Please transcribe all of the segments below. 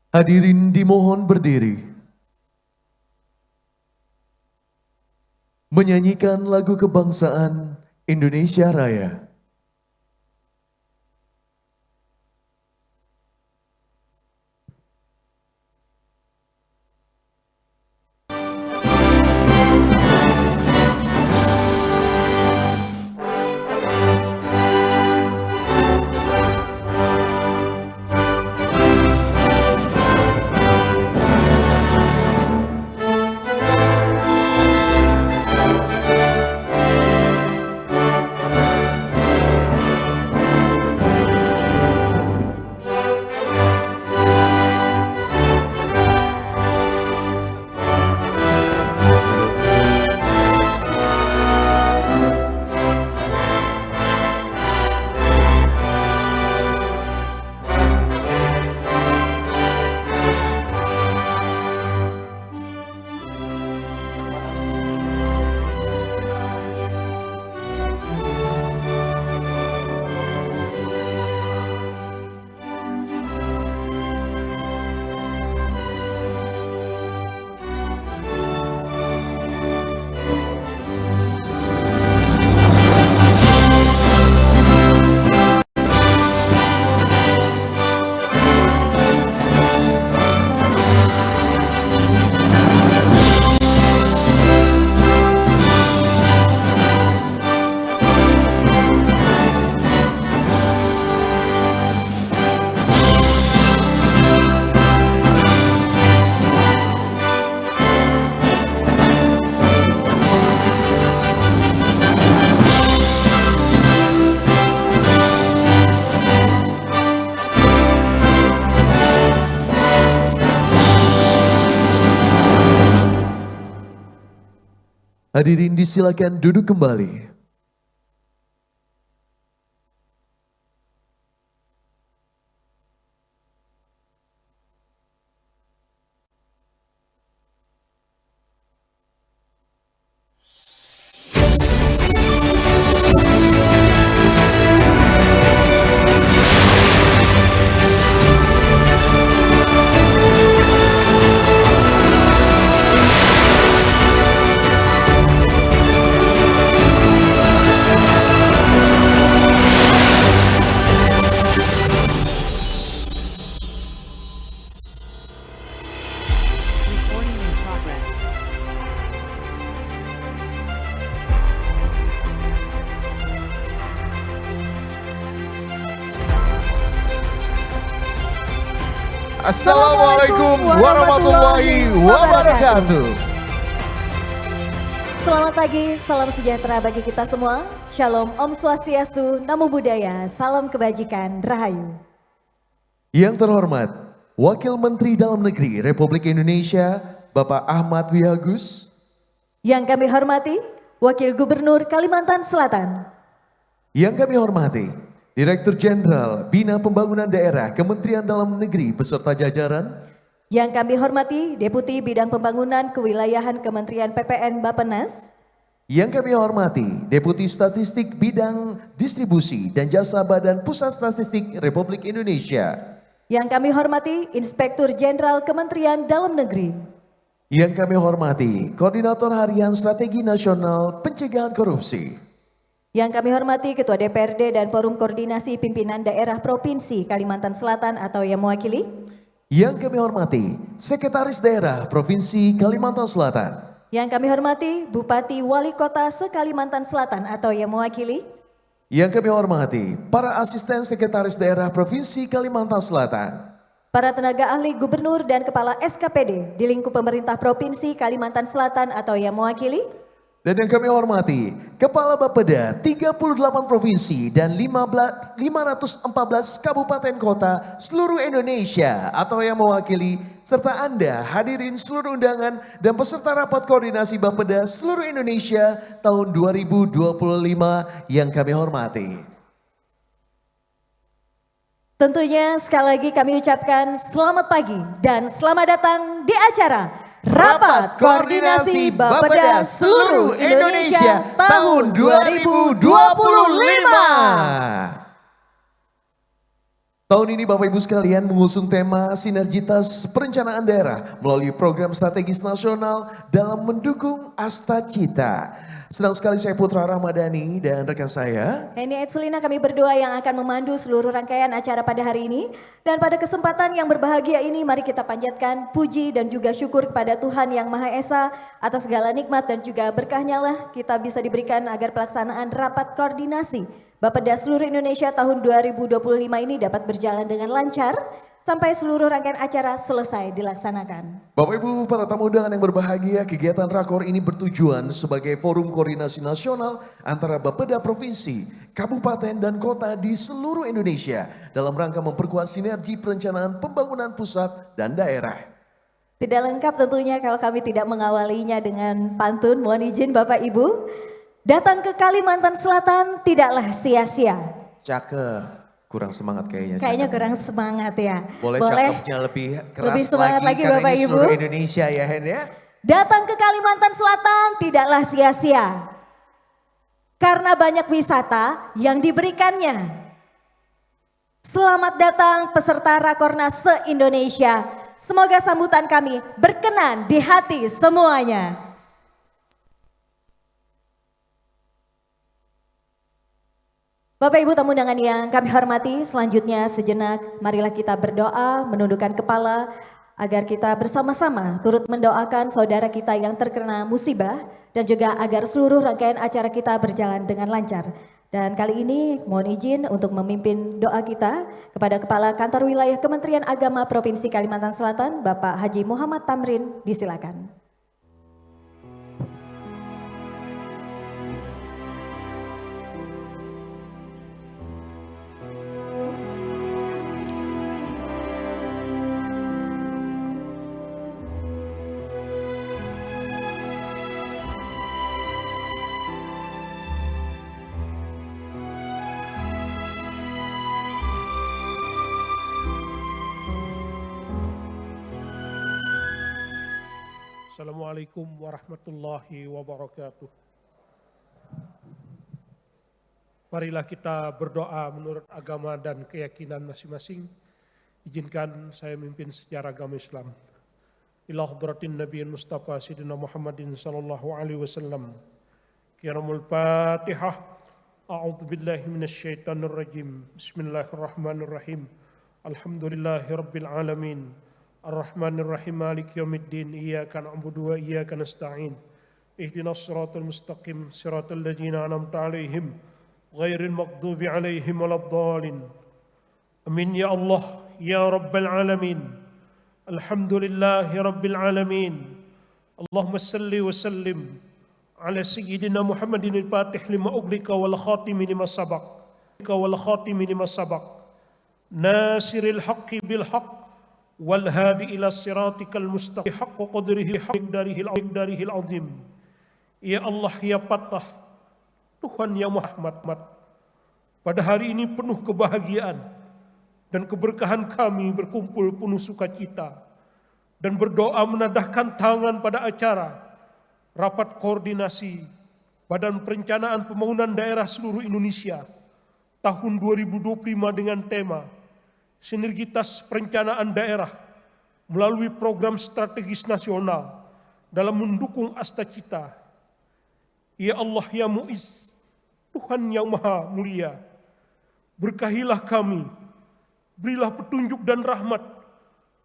Hadirin dimohon berdiri. Menyanyikan lagu kebangsaan Indonesia Raya. Hadirin disilakan duduk kembali. Recording in progress. Assalamualaikum warahmatullahi wabarakatuh. Selamat pagi, salam sejahtera bagi kita semua. Shalom, Om Swastiastu, Namo Buddhaya, salam kebajikan, Rahayu. Yang terhormat, Wakil Menteri Dalam Negeri Republik Indonesia, Bapak Ahmad Wiyagus. Yang kami hormati, Wakil Gubernur Kalimantan Selatan. Yang kami hormati, Direktur Jenderal Bina Pembangunan Daerah Kementerian Dalam Negeri beserta jajaran. Yang kami hormati, Deputi Bidang Pembangunan Kewilayahan Kementerian PPN Bappenas. Yang kami hormati, Deputi Statistik Bidang Distribusi dan Jasa Badan Pusat Statistik Republik Indonesia. Yang kami hormati, Inspektur Jenderal Kementerian Dalam Negeri. Yang kami hormati, Koordinator Harian Strategi Nasional Pencegahan Korupsi. Yang kami hormati, Ketua DPRD dan Forum Koordinasi Pimpinan Daerah Provinsi Kalimantan Selatan atau yang mewakili. Yang kami hormati, Sekretaris Daerah Provinsi Kalimantan Selatan. Yang kami hormati, Bupati Wali Kota se-Kalimantan Selatan atau yang mewakili. Yang kami hormati, para Asisten Sekretaris Daerah Provinsi Kalimantan Selatan. Para tenaga ahli gubernur dan kepala SKPD di lingkup pemerintah Provinsi Kalimantan Selatan atau yang mewakili. Dan yang kami hormati, Kepala Bapeda 38 Provinsi dan 514 Kabupaten Kota seluruh Indonesia atau yang mewakili, serta Anda hadirin seluruh undangan dan peserta rapat koordinasi Bapeda seluruh Indonesia tahun 2025 yang kami hormati. Tentunya sekali lagi kami ucapkan selamat pagi dan selamat datang di acara Rapat Koordinasi Bapeda Seluruh Indonesia tahun 2025. Tahun ini Bapak Ibu sekalian mengusung tema sinergitas perencanaan daerah melalui program strategis nasional dalam mendukung Asta Cita. Senang sekali saya Putra Ramadhani dan rekan saya. Henny Edselina, kami berdua yang akan memandu seluruh rangkaian acara pada hari ini. Dan pada kesempatan yang berbahagia ini, mari kita panjatkan puji dan juga syukur kepada Tuhan Yang Maha Esa atas segala nikmat dan juga berkahnya lah kita bisa diberikan agar pelaksanaan rapat koordinasi Bapeda seluruh Indonesia tahun 2025 ini dapat berjalan dengan lancar sampai seluruh rangkaian acara selesai dilaksanakan. Bapak Ibu para tamu undangan yang berbahagia, kegiatan Rakor ini bertujuan sebagai forum koordinasi nasional antara Bapeda provinsi, kabupaten dan kota di seluruh Indonesia dalam rangka memperkuat sinergi perencanaan pembangunan pusat dan daerah. Tidak lengkap tentunya kalau kami tidak mengawalinya dengan pantun. Mohon izin Bapak Ibu, datang ke Kalimantan Selatan tidaklah sia-sia. Cakep. Kurang semangat kayaknya. Kayaknya kurang semangat ya. Boleh cakepnya lebih keras lebih semangat lagi karena Bapak ini Ibu. seluruh Indonesia ya Hen ya. Datang ke Kalimantan Selatan tidaklah sia-sia. Karena banyak wisata yang diberikannya. Selamat datang peserta Rakornas se-Indonesia. Semoga sambutan kami berkenan di hati semuanya. Bapak Ibu tamu undangan yang kami hormati, selanjutnya sejenak marilah kita berdoa, menundukkan kepala agar kita bersama-sama turut mendoakan saudara kita yang terkena musibah dan juga agar seluruh rangkaian acara kita berjalan dengan lancar. Dan kali ini mohon izin untuk memimpin doa kita kepada Kepala Kantor Wilayah Kementerian Agama Provinsi Kalimantan Selatan, Bapak Haji Muhammad Tamrin, disilakan. Assalamualaikum warahmatullahi wabarakatuh. Marilah kita berdoa menurut agama dan keyakinan masing-masing. Izinkan saya memimpin sejarah agama Islam. Ila hadratin Nabiyin Mustafa Sayyidina Muhammadin sallallahu alaihi wasallam. Kiramul Fatihah. A'udzu billahi minasyaitonir rajim. Bismillahirrahmanirrahim. Alhamdulillahi rabbil alamin. Ar-Rahmanir-Rahim Maliki Yaumiddin Iyyaka na'budu wa iyyaka nasta'in Ihdinas siratal mustaqim siratal ladzina an'amta 'alaihim ghairil maghdubi 'alaihim waladdallin. Amin ya Allah ya rabbal alamin. Alhamdulillahi rabbil alamin. Allahumma salli wa sallim ala sayyidina Muhammadin al-Fatih lima ughliqa wal khatimi lima sabaq nasiril haqqi bil haqq wal hadi ila siratikal mustaqim haqqu qadrihi darihil azim. Ya Allah ya Fatah, Tuhan yang Maha Rahmat, pada hari ini penuh kebahagiaan dan keberkahan kami berkumpul penuh sukacita dan berdoa menadahkan tangan pada acara rapat koordinasi Badan Perencanaan Pembangunan Daerah seluruh Indonesia tahun 2025 dengan tema Sinergitas Perencanaan Daerah melalui program strategis nasional dalam mendukung Asta Cita. Ya Allah ya Mu'iz, Tuhan yang Maha Mulia, berkahilah kami, berilah petunjuk dan rahmat,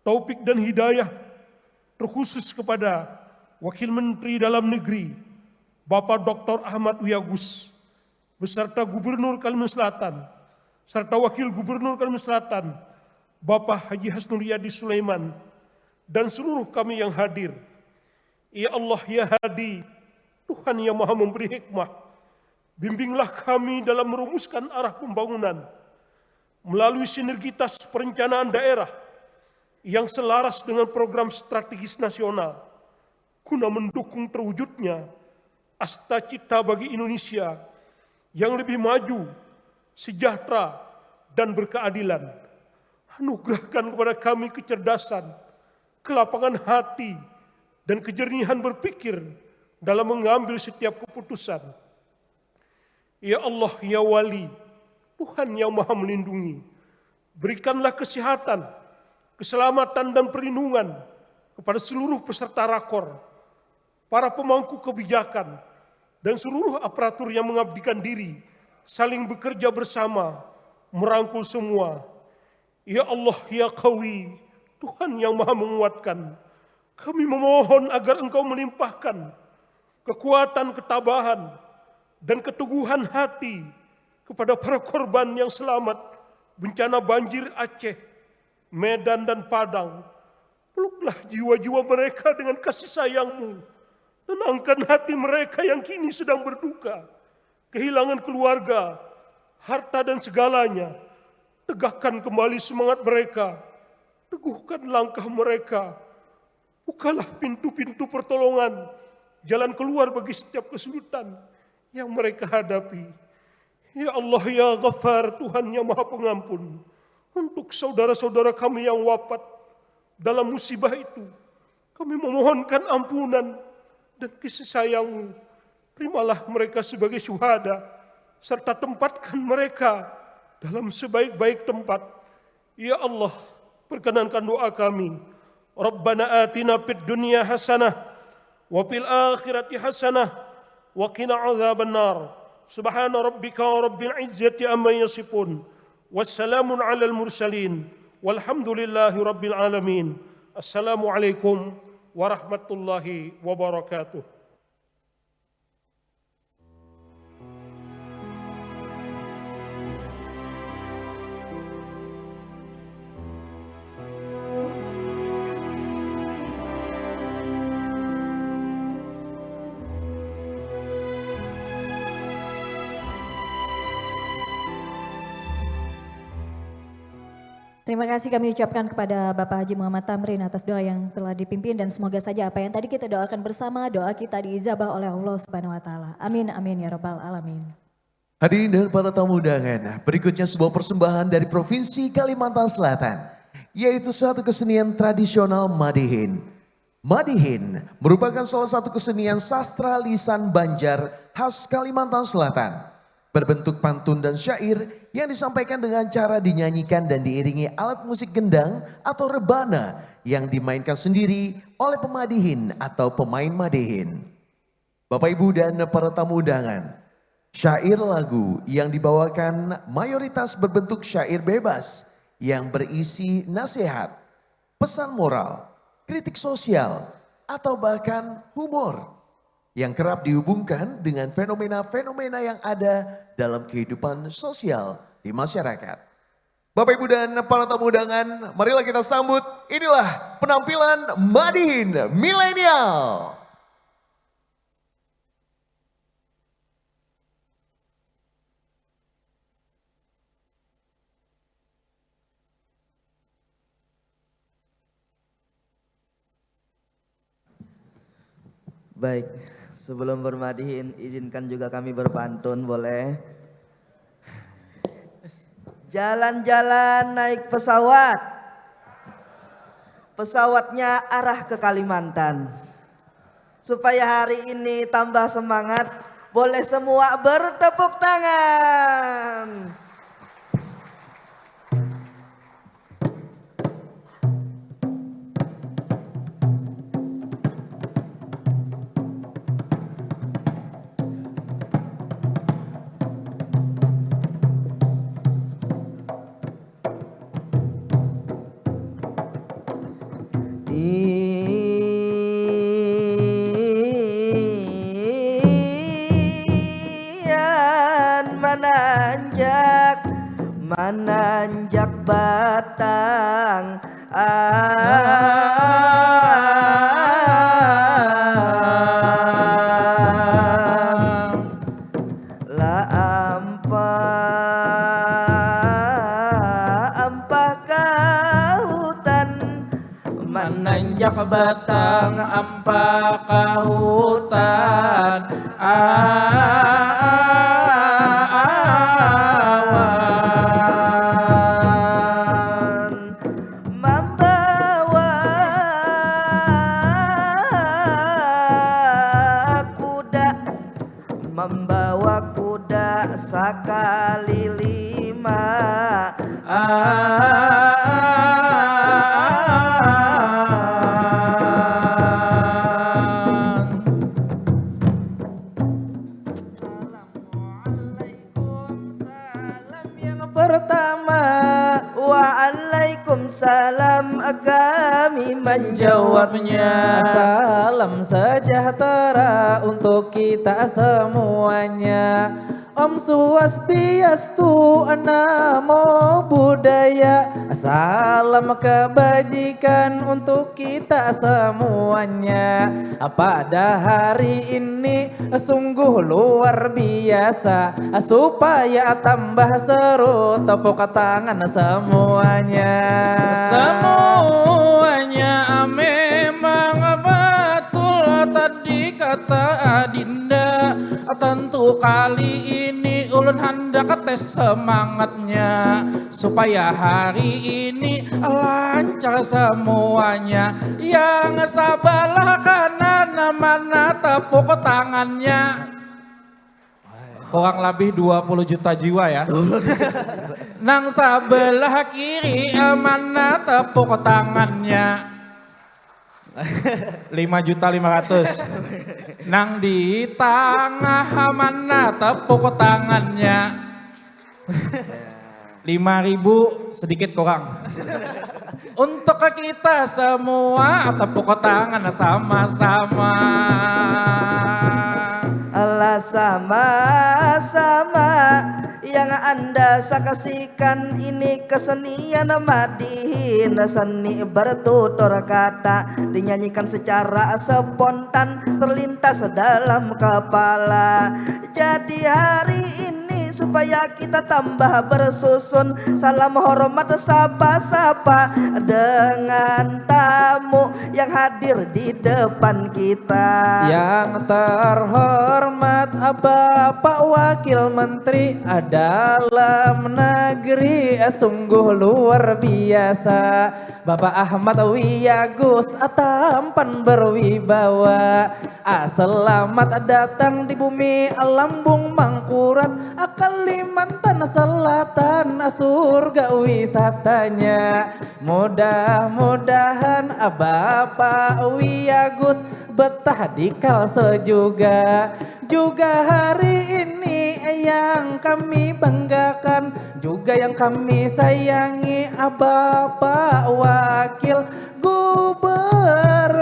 taufik dan hidayah, terkhusus kepada Wakil Menteri Dalam Negeri, Bapak Dr. Ahmad Wiyagus, beserta Gubernur Kalimantan Selatan, serta Wakil Gubernur Kalimantan Selatan, Bapak Haji Hasnul Yadi Sulaiman, dan seluruh kami yang hadir. Ya Allah ya Hadi, Tuhan yang Maha memberi hikmah, bimbinglah kami dalam merumuskan arah pembangunan melalui sinergitas perencanaan daerah yang selaras dengan program strategis nasional guna mendukung terwujudnya Asta Cita bagi Indonesia yang lebih maju, sejahtera, dan berkeadilan. Anugerahkan kepada kami kecerdasan, kelapangan hati, dan kejernihan berpikir dalam mengambil setiap keputusan. Ya Allah, ya Wali, Tuhan yang Maha melindungi, Berikanlah kesehatan, keselamatan dan perlindungan kepada seluruh peserta rakor, para pemangku kebijakan, dan seluruh aparatur yang mengabdikan diri, saling bekerja bersama, merangkul semua. Ya Allah, ya Qawi, Tuhan yang maha menguatkan, kami memohon agar Engkau melimpahkan kekuatan, ketabahan, dan keteguhan hati kepada para korban yang selamat bencana banjir Aceh, Medan, dan Padang. Peluklah jiwa-jiwa mereka dengan kasih sayang-Mu. Tenangkan hati mereka yang kini sedang berduka, kehilangan keluarga, harta, dan segalanya. Tegakkan kembali semangat mereka, teguhkan langkah mereka. Bukalah pintu-pintu pertolongan, jalan keluar bagi setiap kesulitan yang mereka hadapi. Ya Allah, ya Ghaffar, Tuhan yang maha pengampun, untuk saudara-saudara kami yang wafat dalam musibah itu, kami memohonkan ampunan dan kasih sayang-Mu. Terimalah mereka sebagai syuhada, serta tempatkan mereka dalam sebaik-baik tempat. Ya Allah, perkenankan doa kami. Rabbana atina fid dunya hasanah wa fil akhirati hasanah wa qina adzabannar. Subhana rabbika rabbil izzati amma yasifun. Wassalamun alal mursalin. Walhamdulillahi rabbil alamin. Assalamualaikum warahmatullahi wabarakatuh. Terima kasih kami ucapkan kepada Bapak Haji Muhammad Tamrin atas doa yang telah dipimpin, dan semoga saja apa yang tadi kita doakan bersama, doa kita diijabah oleh Allah Subhanahu wa taala. Amin amin ya rabbal alamin. Hadirin dan para tamu undangan, berikutnya sebuah persembahan dari Provinsi Kalimantan Selatan, yaitu suatu kesenian tradisional Madihin. Madihin merupakan salah satu kesenian sastra lisan Banjar khas Kalimantan Selatan. Berbentuk pantun dan syair yang disampaikan dengan cara dinyanyikan dan diiringi alat musik gendang atau rebana yang dimainkan sendiri oleh pemadihin atau pemain madihin. Bapak, Ibu, dan para tamu undangan, syair lagu yang dibawakan mayoritas berbentuk syair bebas yang berisi nasihat, pesan moral, kritik sosial, atau bahkan humor yang kerap dihubungkan dengan fenomena-fenomena yang ada dalam kehidupan sosial di masyarakat. Bapak, Ibu, dan para tamu undangan, marilah kita sambut, inilah penampilan Madihin Milenial. Baik, sebelum bermadihin, izinkan juga kami berpantun, boleh? Jalan-jalan naik pesawat, pesawatnya arah ke Kalimantan. Supaya hari ini tambah semangat, boleh semua bertepuk tangan. Menanjak batang la ampah ke hutan, menanjak batang ampah ke hutan. Membawa kuda sekali 5 salam kami menjawabnya. Salam sejahtera untuk kita semuanya. Om Swastiastu, Namo Buddhaya. Salam kebajikan untuk kita semuanya. Pada hari ini sungguh luar biasa, supaya tambah seru tepuk tangan semuanya. Semuanya memang betul tadi kata Adinda. Tentu kali ini ulun hendak tes semangatnya, supaya hari ini lancar semuanya. Yang sebelah kanan mana tepuk tangannya. Kurang lebih 20 juta jiwa ya. Nang sebelah kiri mana tepuk tangannya. 5.500.000. Nang di tengah mana tepuk tangannya. 5.000 sedikit kurang. Untuk kita semua tepuk tangan sama-sama. Allah sama-sama yang Anda saksikan ini kesenian Madihin, seni bertutur kata dinyanyikan secara spontan terlintas dalam kepala. Jadi hari ini supaya kita tambah bersusun, salam hormat sapa-sapa dengan tamu yang hadir di depan kita. Yang terhormat Bapak Wakil Menteri dalam negeri, sungguh luar biasa. Bapak Ahmad Wiyagus tampan berwibawa. Selamat datang di bumi Lambung Mangkurat, Kalimantan Selatan, surga wisatanya. Mudah-mudahan Bapak Wiyagus betah di Kalsel juga. Juga hari ini yang kami banggakan, juga yang kami sayangi, Bapak Wakil Gubernur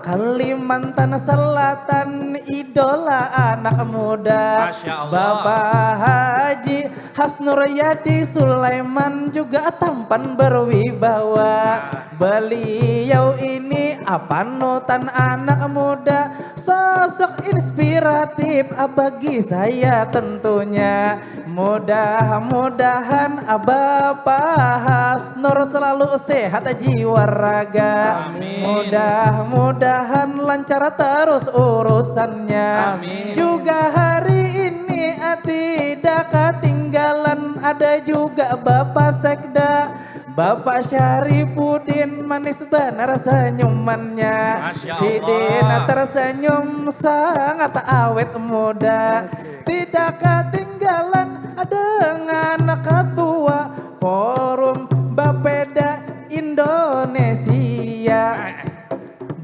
Kalimantan Selatan, idola anak muda. Bapak Haji Hasnur Yadi Sulaiman juga tampan berwibawa. Beliau ini panutan anak muda, sosok inspiratif bagi saya tentunya. Mudah-mudahan Bapak Hasnur selalu sehat jiwa raga. Mudah-mudahan lancar terus urusannya. Juga hari ini tidak ketinggalan ada juga Bapak Sekda, Bapak Syarifuddin, manis benar senyumannya. Si Dina tersenyum sangat awet muda. Tidak ketinggalan dengan ketua Forum Bapeda Indonesia,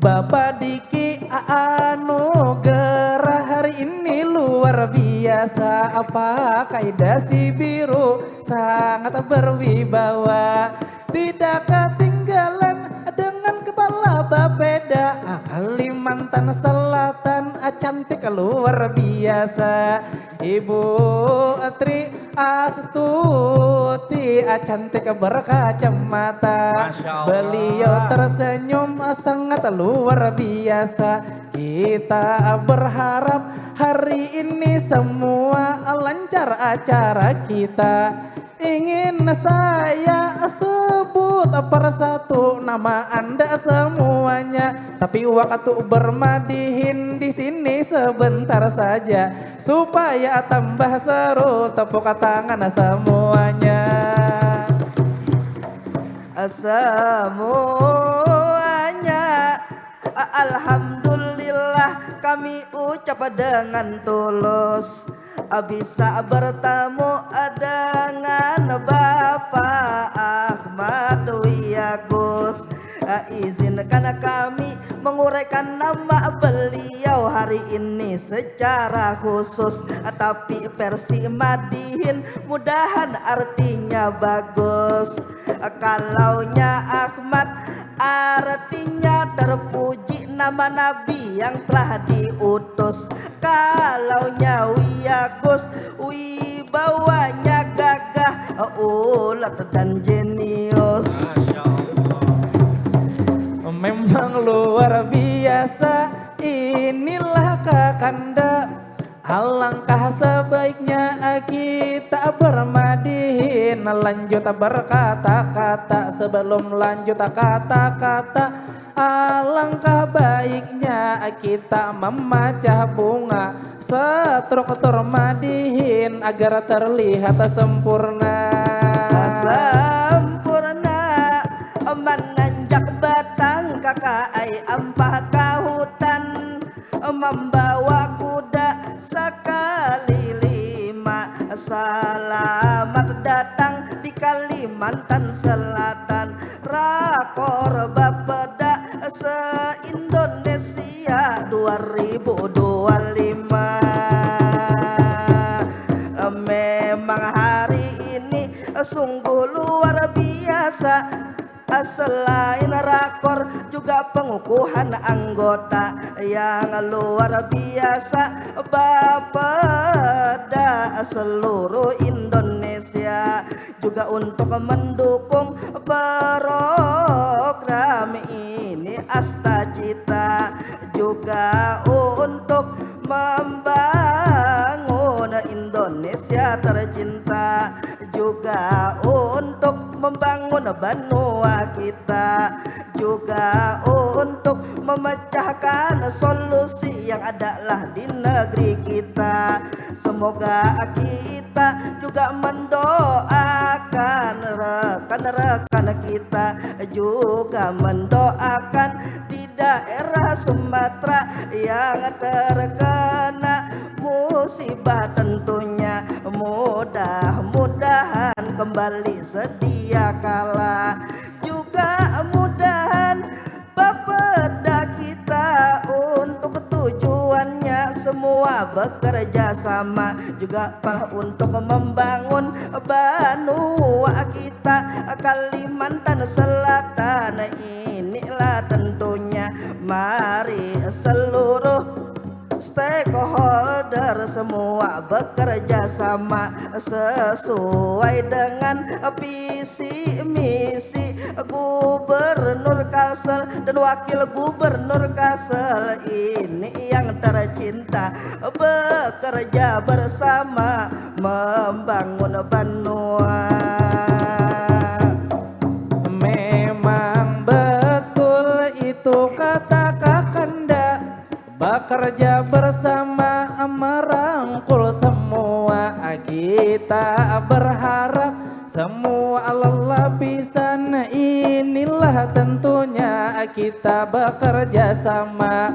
Bapak Diki Anugerah. Hari ini luar biasa, apa kaidah si biru sangat berwibawa. Tidak ketinggalan dengan kepala Bapeda Kalimantan Selatan, cantik luar biasa. Ibu Tri Astuti cantik berkacamata. Beliau tersenyum sangat luar biasa. Kita berharap hari ini semua lancar acara kita. Ingin saya sebut persatu nama Anda semuanya, tapi waktu bermadihin di sini sebentar saja, supaya tambah seru tepuk tangan semuanya. Semuanya alhamdulillah kami ucap dengan tulus bisa bertemu dengan Bapak Ahmad Wiyagus. Izinkan kami menguraikan nama beliau hari ini secara khusus, tapi versi Madihin mudahan artinya bagus. Kalaunya Ahmad artinya terpuji nama Nabi yang telah diutus. Kalaunya Wiyagus wibawanya gagah, ulet dan jenius. Memang luar biasa inilah Kakanda. Alangkah sebaiknya kita bermadihin. Lanjut berkata-kata sebelum lanjut kata-kata. Alangkah baiknya kita memacah bunga struktur madihin agar terlihat sempurna. Sempurna menanjak batang kakai ampah ke hutan, membawa kuda sekali lima. Selamat datang di Kalimantan Selatan, rakor Bapeda se-Indonesia 2025. Memang hari ini sungguh luar biasa. Selain rakor juga pengukuhan anggota yang luar biasa. Bapeda seluruh Indonesia juga untuk mendukung program ini Astacita, juga untuk membangun Indonesia tercinta, juga untuk membangun benua kita, juga untuk memecahkan solusi yang adalah di negeri kita. Semoga kita juga mendoakan rekan-rekan kita, juga mendoakan di daerah Sumatera yang terkena musibah tentunya. Mudah-mudahan kembali sedia kala, juga mudahan Bapeda kita untuk tujuannya semua bekerja sama, juga untuk membangun benua kita Kalimantan Selatan. Inilah tentunya mari seluruh stakeholder semua bekerja sama sesuai dengan visi misi Gubernur Kalsel dan Wakil Gubernur Kalsel ini yang tercinta, bekerja bersama membangun benua. Memang betul itu kata Kakanda, bekerja bersama merangkul semua. Kita berharap semua lapisan inilah tentunya kita bekerja sama.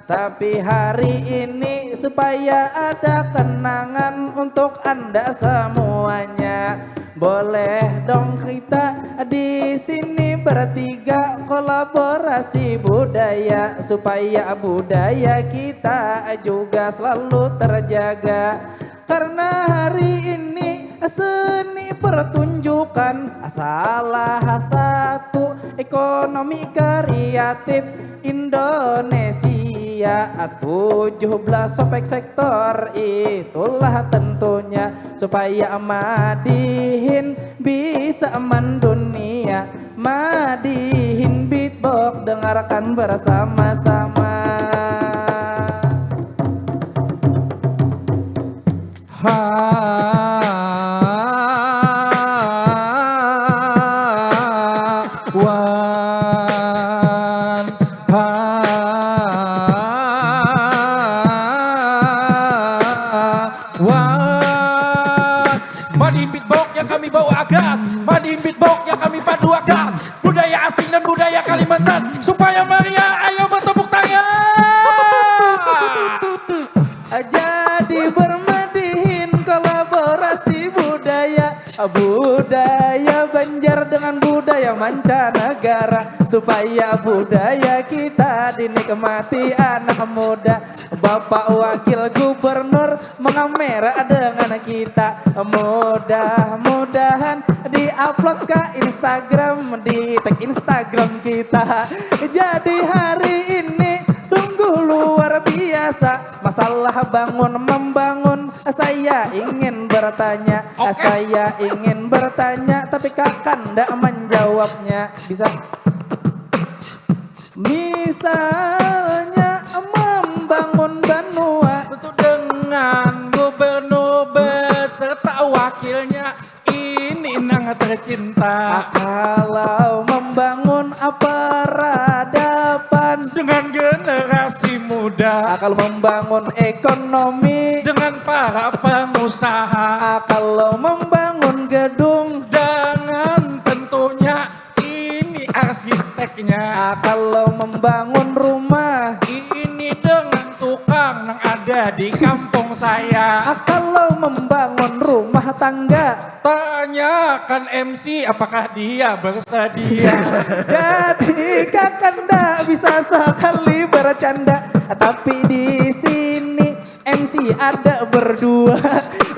Tapi hari ini supaya ada kenangan untuk Anda semuanya, boleh dong kita di sini bertiga kolaborasi budaya supaya budaya kita juga selalu terjaga. Karena hari ini seni pertunjukan salah satu ekonomi kreatif Indonesia. 17 opek sektor itulah tentunya supaya Madihin bisa mendunia. Madihin beatbox dengarkan bersama-sama. Madihin beatbox yang kami bawa agat, Madihin beatbox yang kami padu agat, budaya asing dan budaya Kalimantan supaya Maria ayo bertepuk tangan. Jadi bermadihin kolaborasi budaya, budaya Banjar dengan budaya mancanegara, supaya budaya kita dinikmati anak muda. Bapak Wakil Gubernur mengamer dengan kita, mudah-mudahan di-upload ke Instagram, di tag Instagram kita. Jadi hari ini sungguh luar biasa, masalah bangun membangun. Saya ingin bertanya, saya ingin bertanya, tapi kakak ndak menjawabnya. Bisa? Misalnya membangun Banua, Tentu dengan gubernur beserta wakilnya, ini nang tercinta. kalau membangun peradaban, Dengan generasi muda, kalau membangun ekonomi, dengan para pengusaha, kalau membangun gedung, dengan tentunya ini arsiteknya. kalau membangun rumah, Ini dengan tukang yang ada di kampung saya. kalau membangun rumah tangga. Tanyakan MC apakah dia bersedia. Jadi kakak ndak bisa sekali bercanda, tapi di sini MC ada berdua,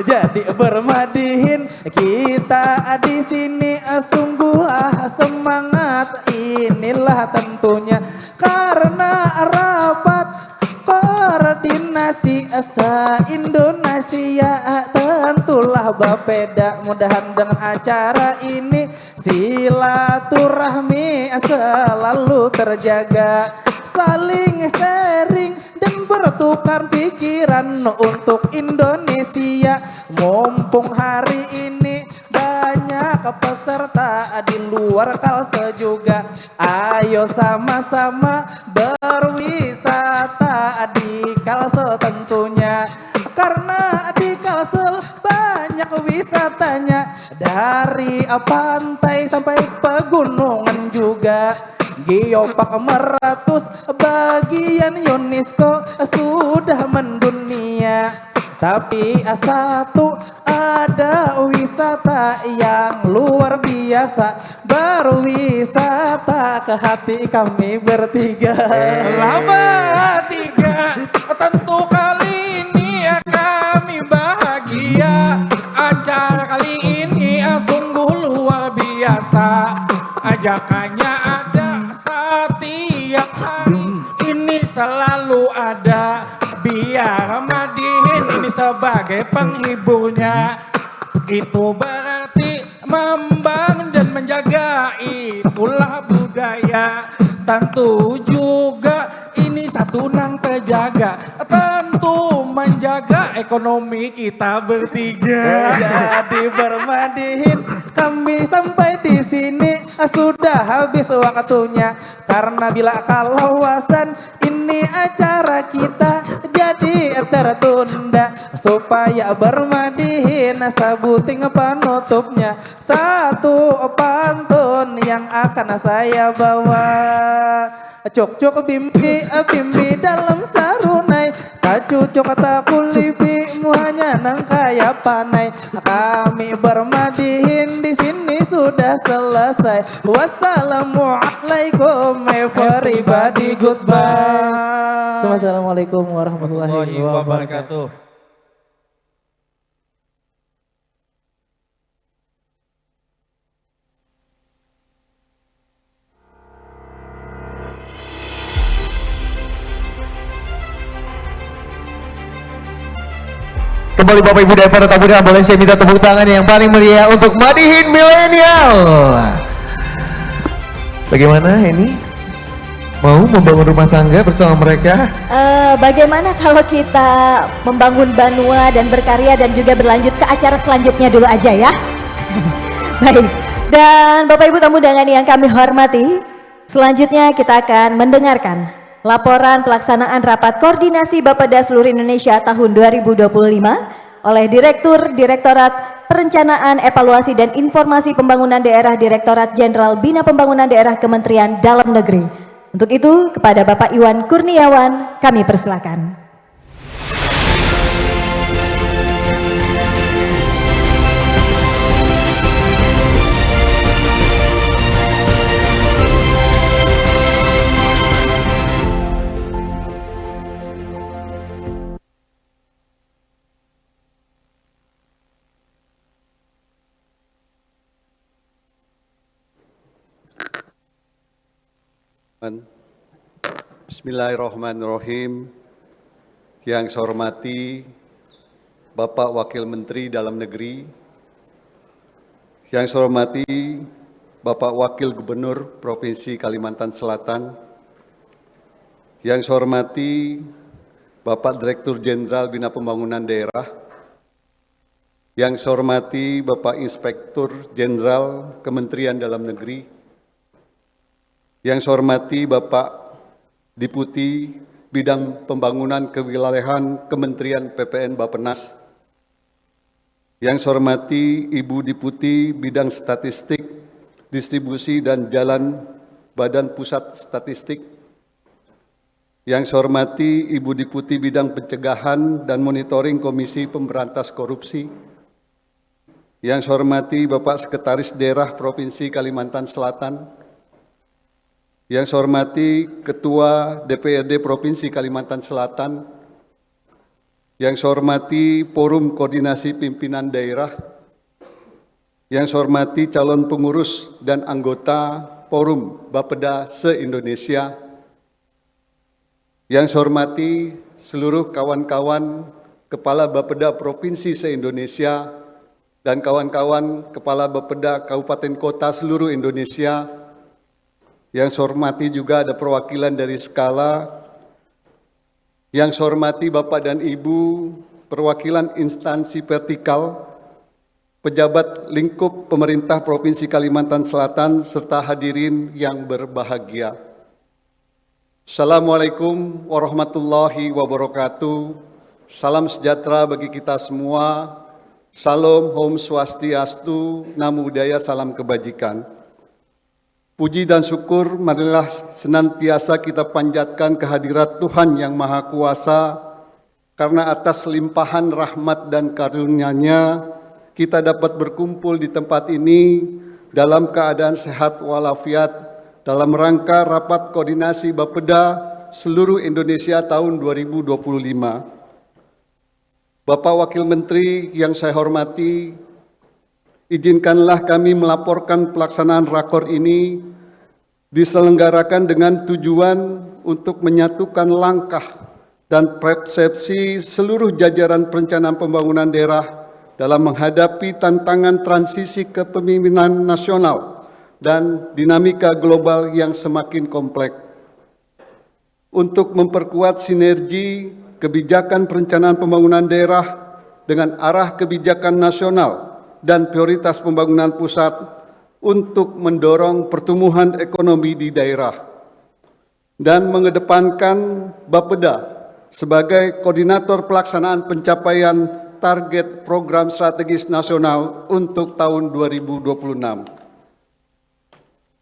jadi bermadihin kita di sini sungguhlah semangat. Inilah tentunya karena rapat koordinasi se-Indonesia, tentulah Bapeda mudahan dengan acara ini silaturahmi selalu terjaga, saling sharing dan bertukar pikiran untuk Indonesia. Mumpung hari ini banyak peserta di luar Kalsel juga, ayo sama-sama berwisata di Kalsel tentunya, karena di Kalsel banyak wisatanya, dari pantai sampai pegunungan juga. Geopark Meratus bagian UNESCO sudah mendunia, tapi satu ada wisata yang luar biasa, berwisata ke hati kami bertiga. Lama tiga, tentu kali ini kami bahagia. Acara kali ini sungguh luar biasa. Ajakannya ada setiap hari, ini selalu ada. Biar Madihin ini sebagai penghiburnya, itu berarti membangun dan menjaga, itulah budaya. Tentu juga ini satu nang terjaga, tentu menjaga ekonomi kita bertiga. Jadi bermadihin kami sampai di sini sudah habis waktunya, karena bila kawasan ini acara kita jadi tertunda, supaya bermadihin sebuting penutupnya satu pantun yang akan saya bawa. Cok-cok bimbi bimbi dalam sarunai, kacucok kata kulibi muhanya nang kaya panai. Kami bermadihin di sini sudah selesai. Wassalamualaikum everybody, goodbye. Assalamualaikum warahmatullahi wabarakatuh. Kembali Bapak Ibu dan para tamu undangan, boleh saya minta tepuk tangan yang paling meriah untuk Madihin Milenial. Bagaimana ini? Mau membangun rumah tangga bersama mereka? Bagaimana kalau kita membangun Banua dan berkarya dan juga berlanjut ke acara selanjutnya dulu aja ya? Baik, dan Bapak Ibu tamu undangan yang kami hormati, selanjutnya kita akan mendengarkan laporan pelaksanaan Rapat Koordinasi Bapeda seluruh Indonesia tahun 2025 oleh Direktorat Perencanaan, Evaluasi dan Informasi Pembangunan Daerah Direktorat Jenderal Bina Pembangunan Daerah Kementerian Dalam Negeri. Untuk itu, kepada Bapak Iwan Kurniawan, kami persilakan. Bismillahirrahmanirrahim. Yang saya hormati Bapak Wakil Menteri Dalam Negeri, yang saya hormati Bapak Wakil Gubernur Provinsi Kalimantan Selatan, yang saya hormati Bapak Direktur Jenderal Bina Pembangunan Daerah, yang saya hormati Bapak Inspektur Jenderal Kementerian Dalam Negeri, yang saya hormati Bapak Deputi Bidang Pembangunan Kewilayahan Kementerian PPN Bappenas, yang saya hormati Ibu Deputi Bidang Statistik, Distribusi dan Jalan Badan Pusat Statistik, yang saya hormati Ibu Deputi Bidang Pencegahan dan Monitoring Komisi Pemberantas Korupsi, yang saya hormati Bapak Sekretaris Daerah Provinsi Kalimantan Selatan, yang saya hormati Ketua DPRD Provinsi Kalimantan Selatan, yang saya hormati Forum Koordinasi Pimpinan Daerah, yang saya hormati calon pengurus dan anggota Forum Bapeda se-Indonesia, yang saya hormati seluruh kawan-kawan Kepala Bapeda Provinsi se-Indonesia dan kawan-kawan Kepala Bapeda Kabupaten Kota seluruh Indonesia. Yang saya hormati juga ada perwakilan dari Skala, yang saya hormati Bapak dan Ibu perwakilan instansi vertikal, pejabat lingkup pemerintah Provinsi Kalimantan Selatan, serta hadirin yang berbahagia. Assalamualaikum warahmatullahi wabarakatuh. Salam sejahtera bagi kita semua. Salam Om Swastiastu, Namo Buddhaya, salam kebajikan. Puji dan syukur marilah senantiasa kita panjatkan kehadirat Tuhan Yang Maha Kuasa, karena atas limpahan rahmat dan karunia-Nya kita dapat berkumpul di tempat ini dalam keadaan sehat walafiat dalam rangka rapat koordinasi Bapeda seluruh Indonesia tahun 2025. Bapak Wakil Menteri yang saya hormati, izinkanlah kami melaporkan pelaksanaan rakor ini diselenggarakan dengan tujuan untuk menyatukan langkah dan persepsi seluruh jajaran perencanaan pembangunan daerah dalam menghadapi tantangan transisi kepemimpinan nasional dan dinamika global yang semakin kompleks. Untuk memperkuat sinergi kebijakan perencanaan pembangunan daerah dengan arah kebijakan nasional dan prioritas pembangunan pusat untuk mendorong pertumbuhan ekonomi di daerah dan mengedepankan Bapeda sebagai koordinator pelaksanaan pencapaian target program strategis nasional untuk tahun 2026.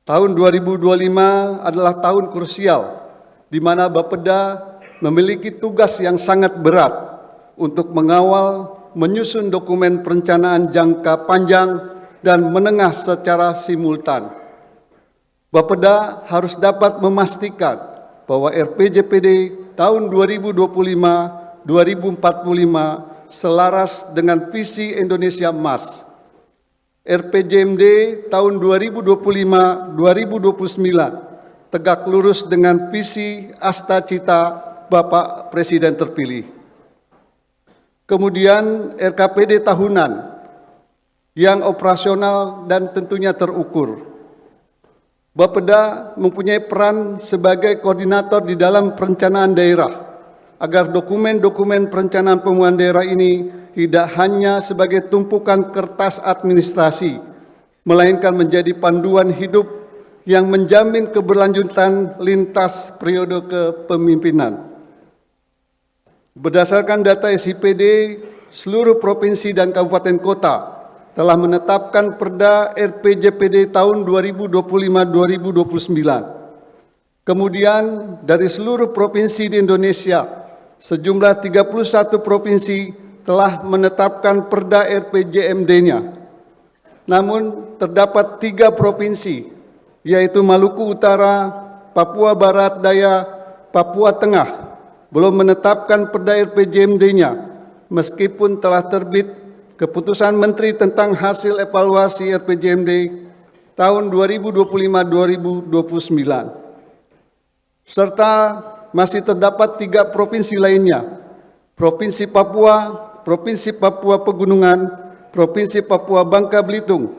Tahun 2025 adalah tahun krusial di mana Bapeda memiliki tugas yang sangat berat untuk mengawal, menyusun dokumen perencanaan jangka panjang dan menengah secara simultan. Bapeda harus dapat memastikan bahwa RPJPD tahun 2025-2045 selaras dengan visi Indonesia Emas. RPJMD tahun 2025-2029 tegak lurus dengan visi Asta Cita Bapak Presiden terpilih. Kemudian RKPD tahunan yang operasional dan tentunya terukur. Bapeda mempunyai peran sebagai koordinator di dalam perencanaan daerah, agar dokumen-dokumen perencanaan pembangunan daerah ini tidak hanya sebagai tumpukan kertas administrasi, melainkan menjadi panduan hidup yang menjamin keberlanjutan lintas periode kepemimpinan. Berdasarkan data SIPD, seluruh provinsi dan kabupaten kota telah menetapkan Perda RPJPD tahun 2025-2029. Kemudian dari seluruh provinsi di Indonesia, sejumlah 31 provinsi telah menetapkan Perda RPJMD-nya. Namun terdapat 3 provinsi, yaitu Maluku Utara, Papua Barat Daya, Papua Tengah, belum menetapkan Perda RPJMD-nya, meskipun telah terbit Keputusan Menteri tentang hasil evaluasi RPJMD tahun 2025-2029. serta masih terdapat 3 provinsi lainnya, Provinsi Papua, Provinsi Papua Pegunungan, Provinsi Papua Bangka Belitung,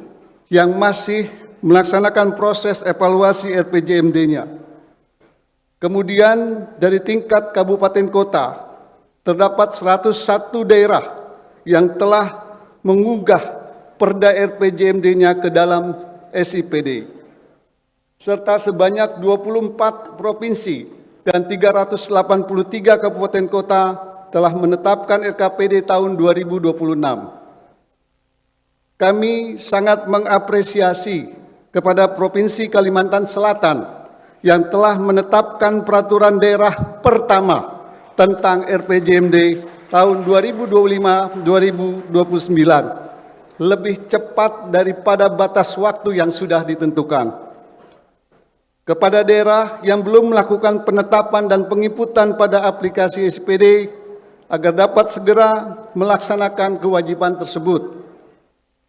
yang masih melaksanakan proses evaluasi RPJMD-nya. Kemudian dari tingkat kabupaten kota, terdapat 101 daerah yang telah mengunggah Perda RPJMD-nya ke dalam SIPD, serta sebanyak 24 provinsi dan 383 kabupaten kota telah menetapkan RKPD tahun 2026. Kami sangat mengapresiasi kepada Provinsi Kalimantan Selatan yang telah menetapkan peraturan daerah pertama tentang RPJMD tahun 2025-2029 lebih cepat daripada batas waktu yang sudah ditentukan. Kepada daerah yang belum melakukan penetapan dan penginputan pada aplikasi SPD agar dapat segera melaksanakan kewajiban tersebut.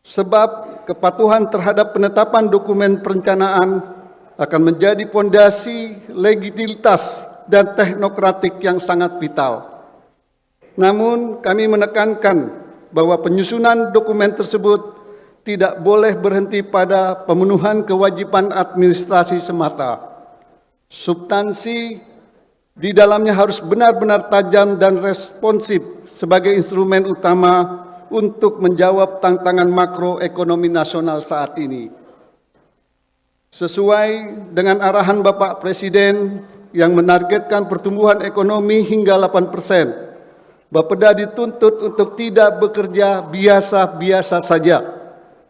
Sebab kepatuhan terhadap penetapan dokumen perencanaan akan menjadi fondasi legitimitas dan teknokratik yang sangat vital. Namun kami menekankan bahwa penyusunan dokumen tersebut tidak boleh berhenti pada pemenuhan kewajiban administrasi semata. Substansi di dalamnya harus benar-benar tajam dan responsif sebagai instrumen utama untuk menjawab tantangan makroekonomi nasional saat ini. Sesuai dengan arahan Bapak Presiden yang menargetkan pertumbuhan ekonomi hingga 8%, Bapeda dituntut untuk tidak bekerja biasa-biasa saja.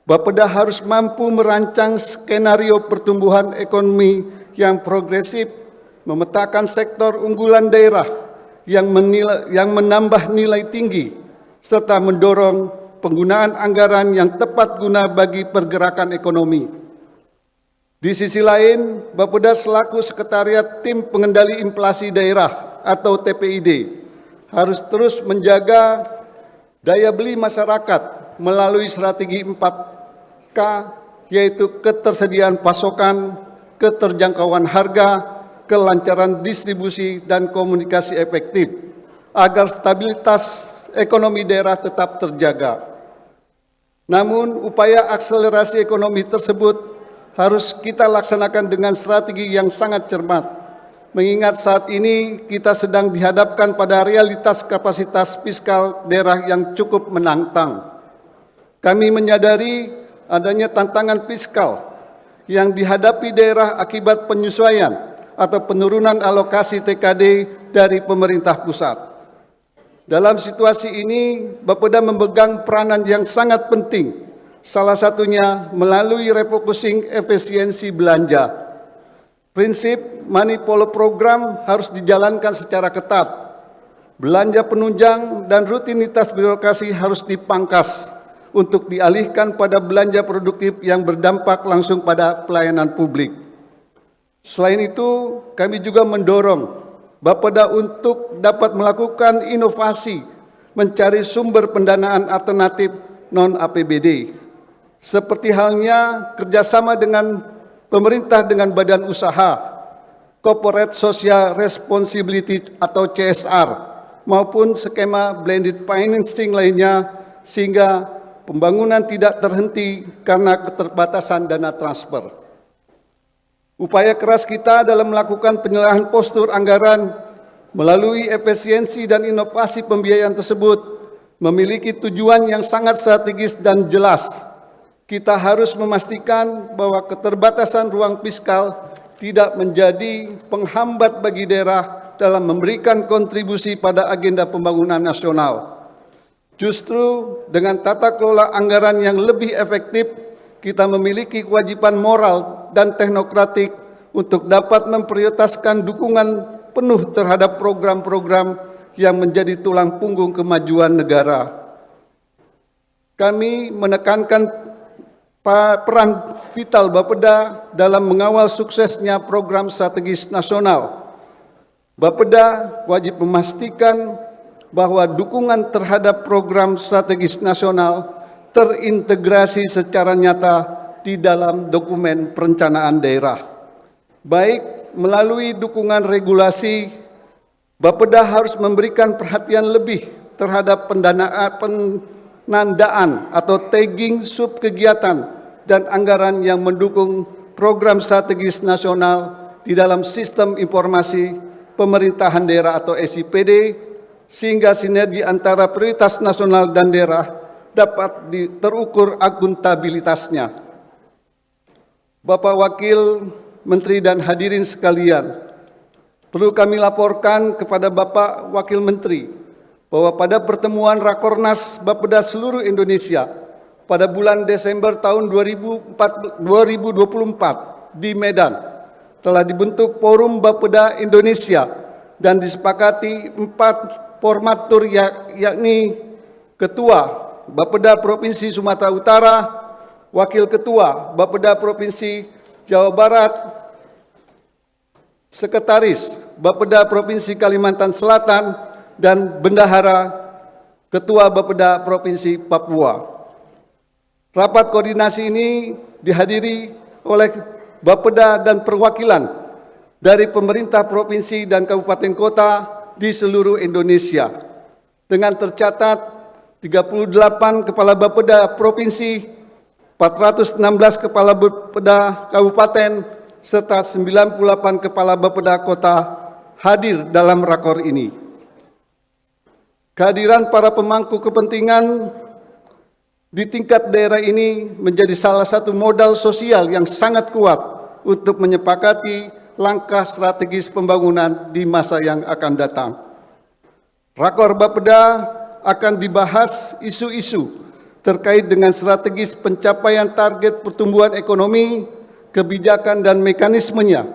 Bapeda harus mampu merancang skenario pertumbuhan ekonomi yang progresif, memetakan sektor unggulan daerah yang menambah nilai tinggi, serta mendorong penggunaan anggaran yang tepat guna bagi pergerakan ekonomi. Di sisi lain, Bapeda selaku Sekretariat Tim Pengendali Inflasi Daerah atau TPID harus terus menjaga daya beli masyarakat melalui strategi 4K, yaitu ketersediaan pasokan, keterjangkauan harga, kelancaran distribusi, dan komunikasi efektif, agar stabilitas ekonomi daerah tetap terjaga. Namun, upaya akselerasi ekonomi tersebut harus kita laksanakan dengan strategi yang sangat cermat, mengingat saat ini kita sedang dihadapkan pada realitas kapasitas fiskal daerah yang cukup menantang. Kami menyadari adanya tantangan fiskal yang dihadapi daerah akibat penyesuaian atau penurunan alokasi TKD dari pemerintah pusat. Dalam situasi ini, Bapeda memegang peranan yang sangat penting, salah satunya melalui refocusing efisiensi belanja. Prinsip money follow program harus dijalankan secara ketat. Belanja penunjang dan rutinitas birokrasi harus dipangkas untuk dialihkan pada belanja produktif yang berdampak langsung pada pelayanan publik. Selain itu, kami juga mendorong Bapeda untuk dapat melakukan inovasi, mencari sumber pendanaan alternatif non-APBD, seperti halnya kerjasama dengan pemerintah dengan badan usaha, Corporate Social Responsibility atau CSR, maupun skema blended financing lainnya, sehingga pembangunan tidak terhenti karena keterbatasan dana transfer. Upaya keras kita dalam melakukan penyerahan postur anggaran melalui efisiensi dan inovasi pembiayaan tersebut memiliki tujuan yang sangat strategis dan jelas. Kita harus memastikan bahwa keterbatasan ruang fiskal tidak menjadi penghambat bagi daerah dalam memberikan kontribusi pada agenda pembangunan nasional. Justru dengan tata kelola anggaran yang lebih efektif, kita memiliki kewajiban moral dan teknokratik untuk dapat memprioritaskan dukungan penuh terhadap program-program yang menjadi tulang punggung kemajuan negara. Kami menekankan peran vital Bapeda dalam mengawal suksesnya program strategis nasional. Bapeda wajib memastikan bahwa dukungan terhadap program strategis nasional terintegrasi secara nyata di dalam dokumen perencanaan daerah, baik melalui dukungan regulasi, Bapeda harus memberikan perhatian lebih terhadap penandaan atau tagging sub kegiatan dan anggaran yang mendukung program strategis nasional di dalam sistem informasi pemerintahan daerah atau SIPD, sehingga sinergi antara prioritas nasional dan daerah dapat terukur akuntabilitasnya. Bapak Wakil Menteri dan hadirin sekalian, perlu kami laporkan kepada Bapak Wakil Menteri bahwa pada pertemuan Rakornas Bapeda seluruh Indonesia pada bulan Desember tahun 2024 di Medan telah dibentuk Forum Bapeda Indonesia dan disepakati 4 formatur yakni Ketua Bapeda Provinsi Sumatera Utara, Wakil Ketua Bapeda Provinsi Jawa Barat, Sekretaris Bapeda Provinsi Kalimantan Selatan, dan Bendahara Ketua Bapeda Provinsi Papua. Rapat koordinasi ini dihadiri oleh Bapeda dan perwakilan dari pemerintah provinsi dan kabupaten kota di seluruh Indonesia. Dengan tercatat 38 kepala Bapeda provinsi, 416 kepala Bapeda kabupaten, serta 98 kepala Bapeda kota hadir dalam rakor ini. Kehadiran para pemangku kepentingan di tingkat daerah ini menjadi salah satu modal sosial yang sangat kuat untuk menyepakati langkah strategis pembangunan di masa yang akan datang. Rakor Bapeda akan dibahas isu-isu terkait dengan strategis pencapaian target pertumbuhan ekonomi, kebijakan dan mekanismenya,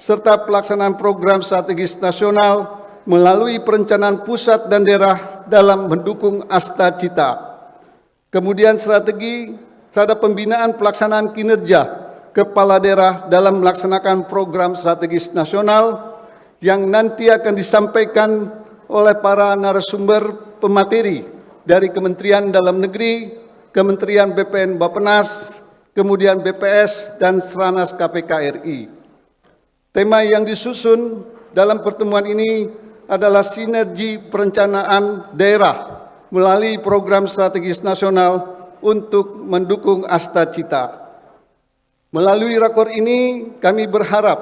serta pelaksanaan program strategis nasional melalui perencanaan pusat dan daerah dalam mendukung Asta Cita. Kemudian strategi terhadap pembinaan pelaksanaan kinerja kepala daerah dalam melaksanakan program strategis nasional yang nanti akan disampaikan oleh para narasumber pemateri dari Kementerian Dalam Negeri, Kementerian BPN Bappenas, kemudian BPS dan Seranas KPK RI. Tema yang disusun dalam pertemuan ini adalah sinergi perencanaan daerah melalui program strategis nasional untuk mendukung Asta Cita. Melalui rakor ini kami berharap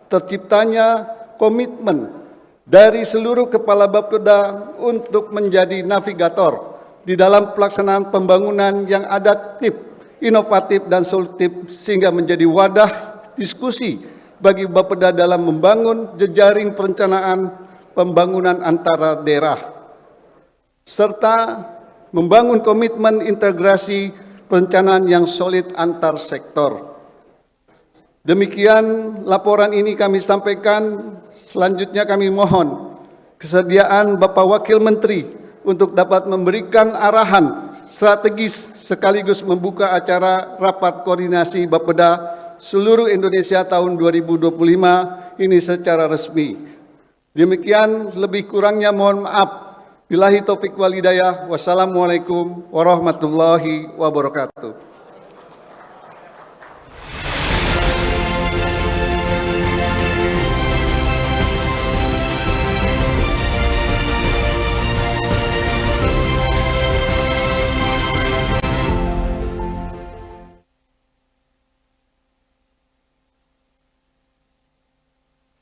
terciptanya komitmen dari seluruh kepala Bapeda untuk menjadi navigator di dalam pelaksanaan pembangunan yang adaptif, inovatif dan solutif, sehingga menjadi wadah diskusi bagi Bapeda dalam membangun jejaring perencanaan pembangunan antara daerah, serta membangun komitmen integrasi perencanaan yang solid antar sektor. Demikian laporan ini kami sampaikan. Selanjutnya kami mohon kesediaan Bapak Wakil Menteri untuk dapat memberikan arahan strategis sekaligus membuka acara rapat koordinasi Bapeda seluruh Indonesia tahun 2025 ini secara resmi. Demikian, lebih kurangnya mohon maaf. Billahi taufiq wal hidayah. Wassalamualaikum warahmatullahi wabarakatuh.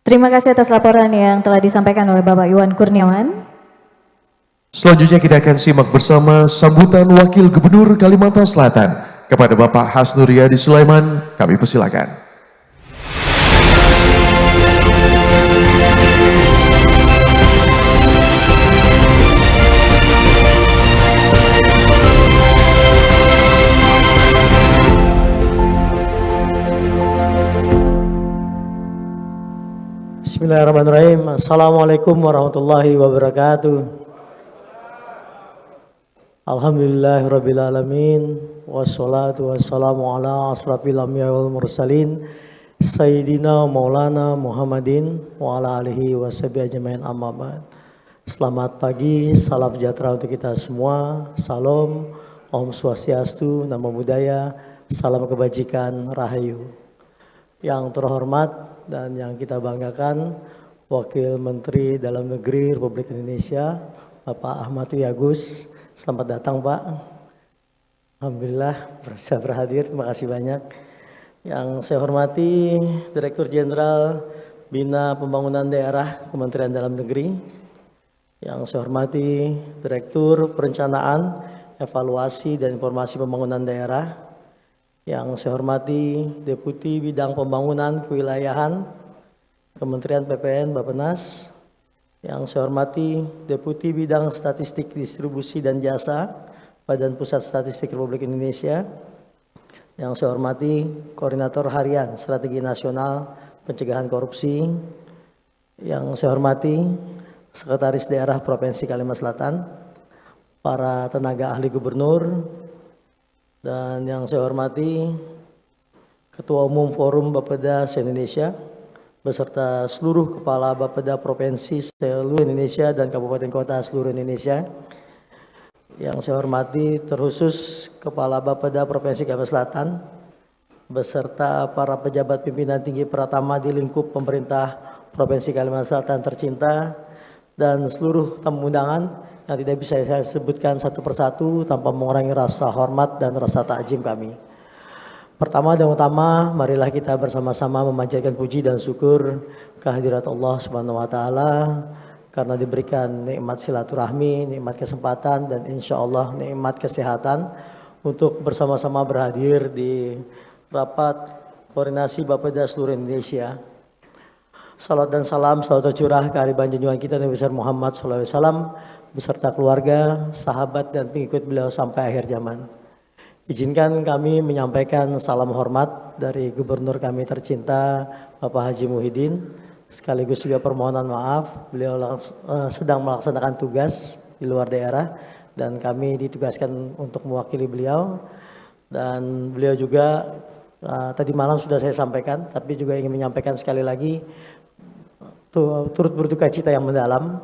Terima kasih atas laporan yang telah disampaikan oleh Bapak Iwan Kurniawan. Selanjutnya kita akan simak bersama sambutan Wakil Gubernur Kalimantan Selatan kepada Bapak Hasnur Yadi Sulaiman. Kami persilakan. Bismillahirrahmanirrahim. Assalamualaikum warahmatullahi wabarakatuh. Alhamdulillahirrabbilalamin. Wassalatu wassalamu ala asrafil anbiya wal mursalin Sayyidina Maulana Muhammadin wa ala alihi wa sahbihi ajmain, amma ba'd. Selamat pagi, salam sejahtera untuk kita semua. Salam, Om Swastiastu, Namo Buddhaya, salam kebajikan, Rahayu. Yang terhormat dan yang kita banggakan Wakil Menteri Dalam Negeri Republik Indonesia Bapak Ahmad Wiyagus. Selamat datang Pak. Alhamdulillah bisa berhadir, terima kasih banyak. Yang saya hormati Direktur Jenderal Bina Pembangunan Daerah Kementerian Dalam Negeri. Yang saya hormati Direktur Perencanaan, Evaluasi dan Informasi Pembangunan Daerah. Yang saya hormati Deputi Bidang Pembangunan Kewilayahan Kementerian PPN Bappenas. Yang saya hormati Deputi Bidang Statistik Distribusi dan Jasa Badan Pusat Statistik Republik Indonesia. Yang saya hormati Koordinator Harian Strategi Nasional Pencegahan Korupsi. Yang saya hormati Sekretaris Daerah Provinsi Kalimantan Selatan, para tenaga ahli gubernur, dan yang saya hormati Ketua Umum Forum Bapeda se-Indonesia beserta seluruh kepala Bapeda Provinsi seluruh Indonesia dan Kabupaten Kota seluruh Indonesia. Yang saya hormati terkhusus Kepala Bapeda Provinsi Kalimantan Selatan beserta para pejabat pimpinan tinggi Pratama di lingkup pemerintah Provinsi Kalimantan Selatan tercinta dan seluruh tamu undangan yang tidak bisa saya sebutkan satu persatu tanpa mengurangi rasa hormat dan rasa takjim kami. Pertama dan utama, marilah kita bersama-sama memanjatkan puji dan syukur kehadirat Allah Subhanahu wa taala karena diberikan nikmat silaturahmi, nikmat kesempatan dan insya Allah nikmat kesehatan untuk bersama-sama berhadir di rapat koordinasi Bapeda seluruh Indonesia. Salat dan salam selalu tercurah ke hadirat junjungan kita Nabi besar Muhammad SAW beserta keluarga, sahabat dan pengikut beliau sampai akhir zaman. Izinkan kami menyampaikan salam hormat dari Gubernur kami tercinta Bapak Haji Muhyiddin, sekaligus juga permohonan maaf beliau sedang melaksanakan tugas di luar daerah dan kami ditugaskan untuk mewakili beliau, dan beliau juga tadi malam sudah saya sampaikan tapi juga ingin menyampaikan sekali lagi turut berduka cita yang mendalam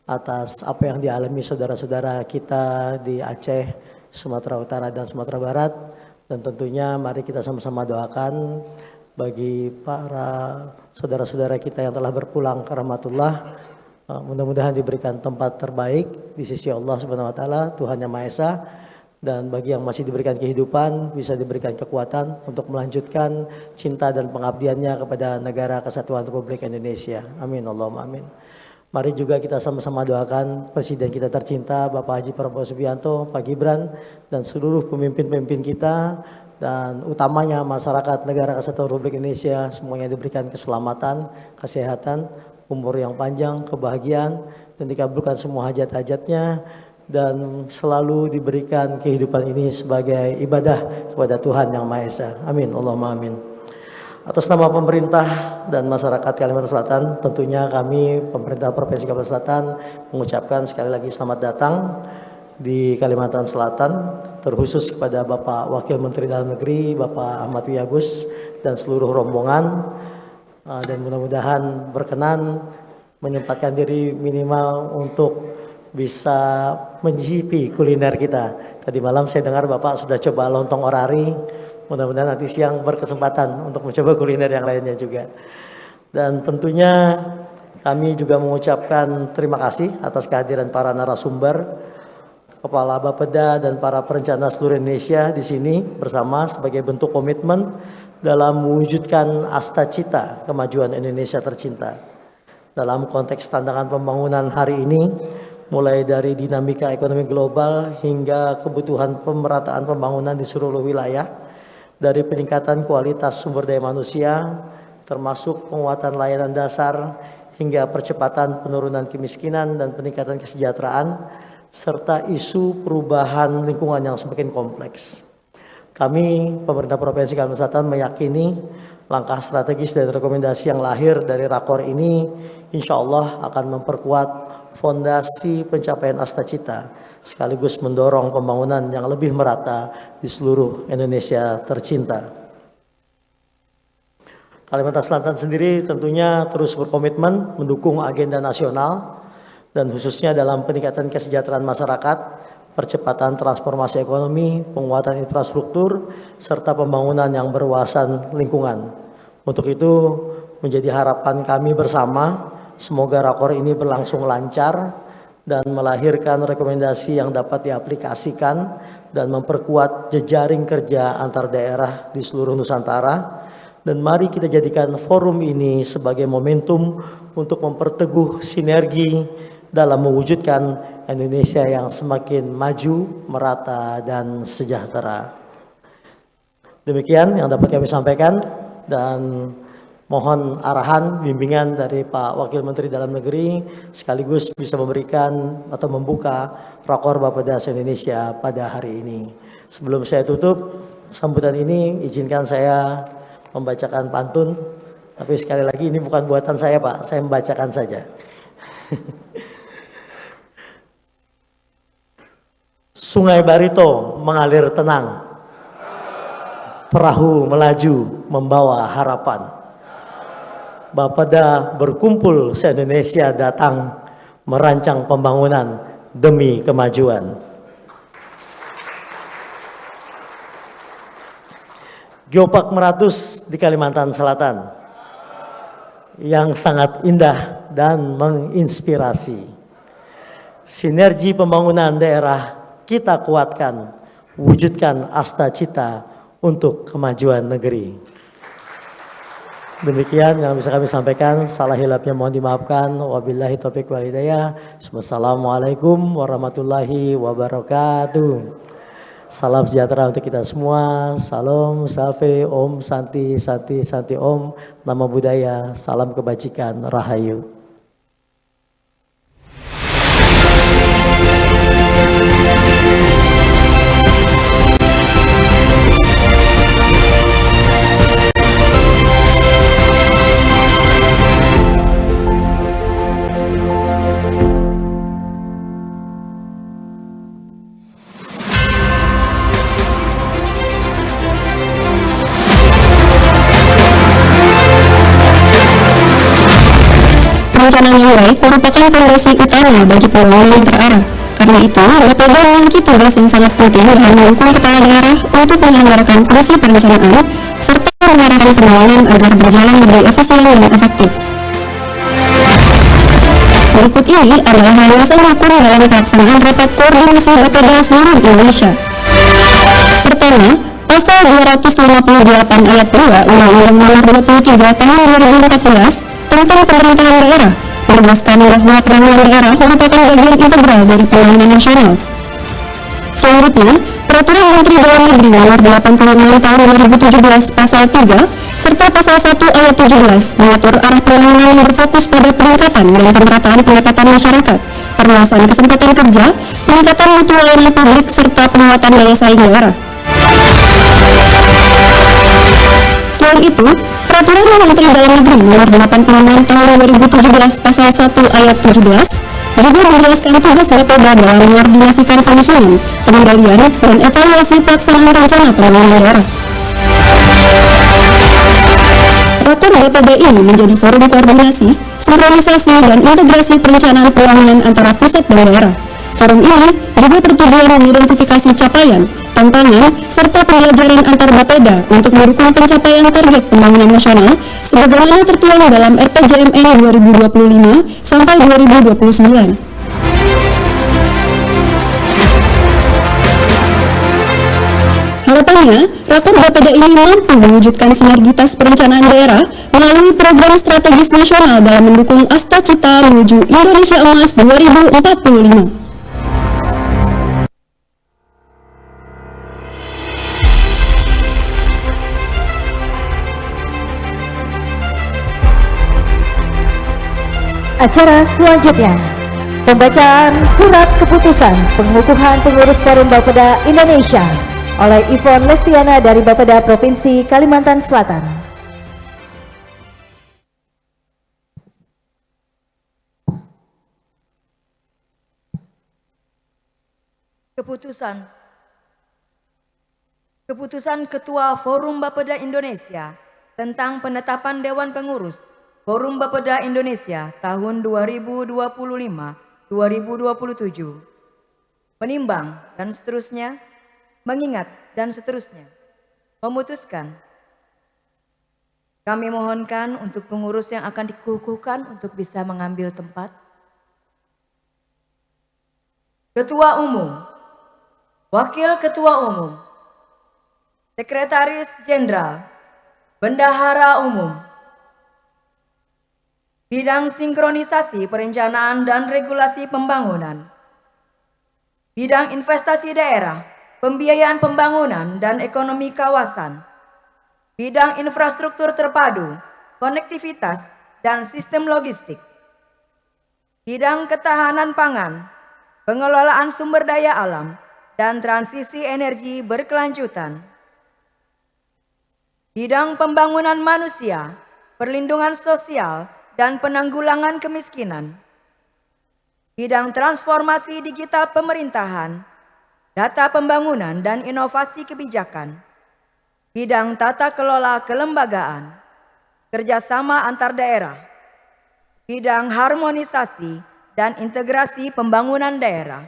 atas apa yang dialami saudara-saudara kita di Aceh, Sumatera Utara dan Sumatera Barat, dan tentunya mari kita sama-sama doakan bagi para saudara-saudara kita yang telah berpulang ke rahmatullah, mudah-mudahan diberikan tempat terbaik di sisi Allah Subhanahu wa taala, Tuhan Yang Maha Esa, dan bagi yang masih diberikan kehidupan bisa diberikan kekuatan untuk melanjutkan cinta dan pengabdiannya kepada negara kesatuan Republik Indonesia. Amin Allahumma amin. Mari juga kita sama-sama doakan Presiden kita tercinta Bapak Haji Prabowo Subianto, Pak Gibran, dan seluruh pemimpin-pemimpin kita, dan utamanya masyarakat negara kesatuan Republik Indonesia semuanya diberikan keselamatan, kesehatan, umur yang panjang, kebahagiaan, dan dikabulkan semua hajat-hajatnya, dan selalu diberikan kehidupan ini sebagai ibadah kepada Tuhan Yang Maha Esa. Amin Allahumma amin. Atas nama pemerintah dan masyarakat Kalimantan Selatan, tentunya kami pemerintah Provinsi Kalimantan Selatan mengucapkan sekali lagi selamat datang di Kalimantan Selatan, terkhusus kepada Bapak Wakil Menteri Dalam Negeri Bapak Ahmad Wiyagus dan seluruh rombongan, dan mudah-mudahan berkenan menyempatkan diri minimal untuk bisa mencicipi kuliner kita. Tadi malam saya dengar Bapak sudah coba lontong orari. Mudah-mudahan nanti siang berkesempatan untuk mencoba kuliner yang lainnya juga. Dan tentunya kami juga mengucapkan terima kasih atas kehadiran para narasumber, Kepala Bapeda dan para perencana seluruh Indonesia di sini bersama sebagai bentuk komitmen dalam mewujudkan asta cita kemajuan Indonesia tercinta. Dalam konteks tantangan pembangunan hari ini, mulai dari dinamika ekonomi global hingga kebutuhan pemerataan pembangunan di seluruh wilayah, dari peningkatan kualitas sumber daya manusia, termasuk penguatan layanan dasar, hingga percepatan penurunan kemiskinan dan peningkatan kesejahteraan, serta isu perubahan lingkungan yang semakin kompleks. Kami, pemerintah Provinsi Kalimantan Selatan, meyakini langkah strategis dan rekomendasi yang lahir dari rakor ini insya Allah akan memperkuat fondasi pencapaian asta cita, sekaligus mendorong pembangunan yang lebih merata di seluruh Indonesia tercinta. Kalimantan Selatan sendiri tentunya terus berkomitmen mendukung agenda nasional dan khususnya dalam peningkatan kesejahteraan masyarakat, percepatan transformasi ekonomi, penguatan infrastruktur, serta pembangunan yang berwawasan lingkungan. Untuk itu, menjadi harapan kami bersama. Semoga rakor ini berlangsung lancar dan melahirkan rekomendasi yang dapat diaplikasikan dan memperkuat jejaring kerja antar daerah di seluruh Nusantara. Dan mari kita jadikan forum ini sebagai momentum untuk memperteguh sinergi dalam mewujudkan Indonesia yang semakin maju, merata, dan sejahtera. Demikian yang dapat kami sampaikan, dan mohon arahan, bimbingan dari Pak Wakil Menteri Dalam Negeri sekaligus bisa memberikan atau membuka Rakor Bapeda se-Indonesia pada hari ini. Sebelum saya tutup sambutan ini, izinkan saya membacakan pantun. Tapi sekali lagi ini bukan buatan saya, Pak, saya membacakan saja. Sungai Barito mengalir tenang, perahu melaju membawa harapan. Bapeda berkumpul se-Indonesia datang merancang pembangunan demi kemajuan. Geopark Meratus di Kalimantan Selatan yang sangat indah dan menginspirasi. Sinergi pembangunan daerah kita kuatkan, wujudkan asta cita untuk kemajuan negeri. Demikian yang bisa kami sampaikan. Salah hilapnya mohon dimaafkan. Wabillahi taufiq wal hidayah. Wassalamualaikum warahmatullahi wabarakatuh. Salam sejahtera untuk kita semua. Salam, salve, om, santi, santi, santi, om. Nama budaya, salam kebajikan, rahayu. Perencanaan yang baik merupakan fondasi utama bagi pembangunan yang terarah. Karena itu, Bapeda memiliki tugas yang sangat penting dalam mendukung kepala daerah untuk menyelenggarakan fungsi perencanaan serta mengarahkan pembangunan agar berjalan lebih efisien dan efektif. Berikut ini adalah landasan hukum dalam pelaksanaan rapat koordinasi Bapeda seluruh Indonesia. Pertama, Pasal 258 ayat 2 Undang-Undang Nomor 23 Tahun 2014 tentang pemerintahan daerah menegaskan bahwa pembangunan daerah merupakan bagian integral dari pembangunan nasional. Selanjutnya, Peraturan Menteri Dalam Negeri Nomor 86 Tahun 2017 Pasal 3 serta Pasal 1 Ayat 17 mengatur arah pembangunan yang berfokus pada peningkatan dan pemerataan pendapatan masyarakat, perluasan kesempatan kerja, peningkatan mutu layanan publik serta penguatan daya saing daerah. Selain itu, Peraturan Menteri Dalam Negeri Nomor 86 Tahun 2017 Pasal 1 Ayat 17 juga menjelaskan tugas Bapeda dalam mengkoordinasikan penyusunan, pengendalian, dan evaluasi pelaksanaan rencana pembangunan daerah. Rakor Bapeda ini menjadi forum koordinasi, sinkronisasi, dan integrasi perencanaan pembangunan antara pusat dan daerah. Forum ini juga bertujuan mengidentifikasi capaian, tantangan, serta pembelajaran antar Bapeda untuk mendukung pencapaian target pembangunan nasional sebagaimana tertuang dalam RPJMN 2025 sampai 2029. Harapannya, Rakor Bapeda ini mampu mewujudkan sinergitas perencanaan daerah melalui program strategis nasional dalam mendukung asta cita menuju Indonesia Emas 2045. Acara selanjutnya, pembacaan surat keputusan pengukuhan pengurus Forum Bapeda Indonesia oleh Ivon Lestiana dari Bapeda Provinsi Kalimantan Selatan. Keputusan Ketua Forum Bapeda Indonesia tentang penetapan Dewan Pengurus Forum Bapeda Indonesia tahun 2025-2027. Menimbang dan seterusnya, mengingat dan seterusnya. Memutuskan Kami mohonkan untuk pengurus yang akan dikukuhkan untuk bisa mengambil tempat. Ketua Umum, Wakil Ketua Umum, Sekretaris Jenderal, Bendahara Umum, Bidang Sinkronisasi Perencanaan dan Regulasi Pembangunan, Bidang Investasi Daerah, Pembiayaan Pembangunan dan Ekonomi Kawasan, Bidang Infrastruktur Terpadu, Konektivitas dan Sistem Logistik, Bidang Ketahanan Pangan, Pengelolaan Sumber Daya Alam, dan Transisi Energi Berkelanjutan, Bidang Pembangunan Manusia, Perlindungan Sosial, dan Penanggulangan Kemiskinan, Bidang Transformasi Digital Pemerintahan, Data Pembangunan dan Inovasi Kebijakan, Bidang Tata Kelola Kelembagaan, Kerjasama Antar Daerah, Bidang Harmonisasi dan Integrasi Pembangunan Daerah.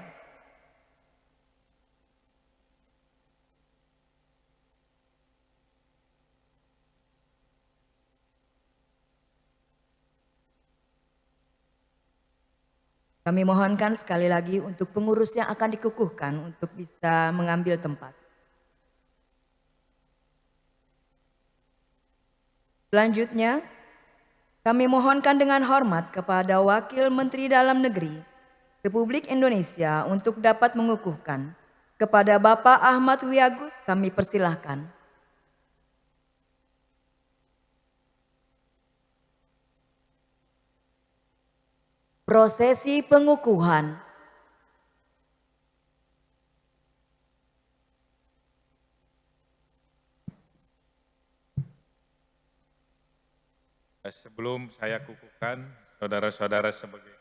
Kami mohonkan sekali lagi untuk pengurus yang akan dikukuhkan untuk bisa mengambil tempat. Selanjutnya, kami mohonkan dengan hormat kepada Wakil Menteri Dalam Negeri Republik Indonesia untuk dapat mengukuhkan. Kepada Bapak Ahmad Wiyagus kami persilahkan. Prosesi pengukuhan. Sebelum saya kukuhkan saudara-saudara sebagai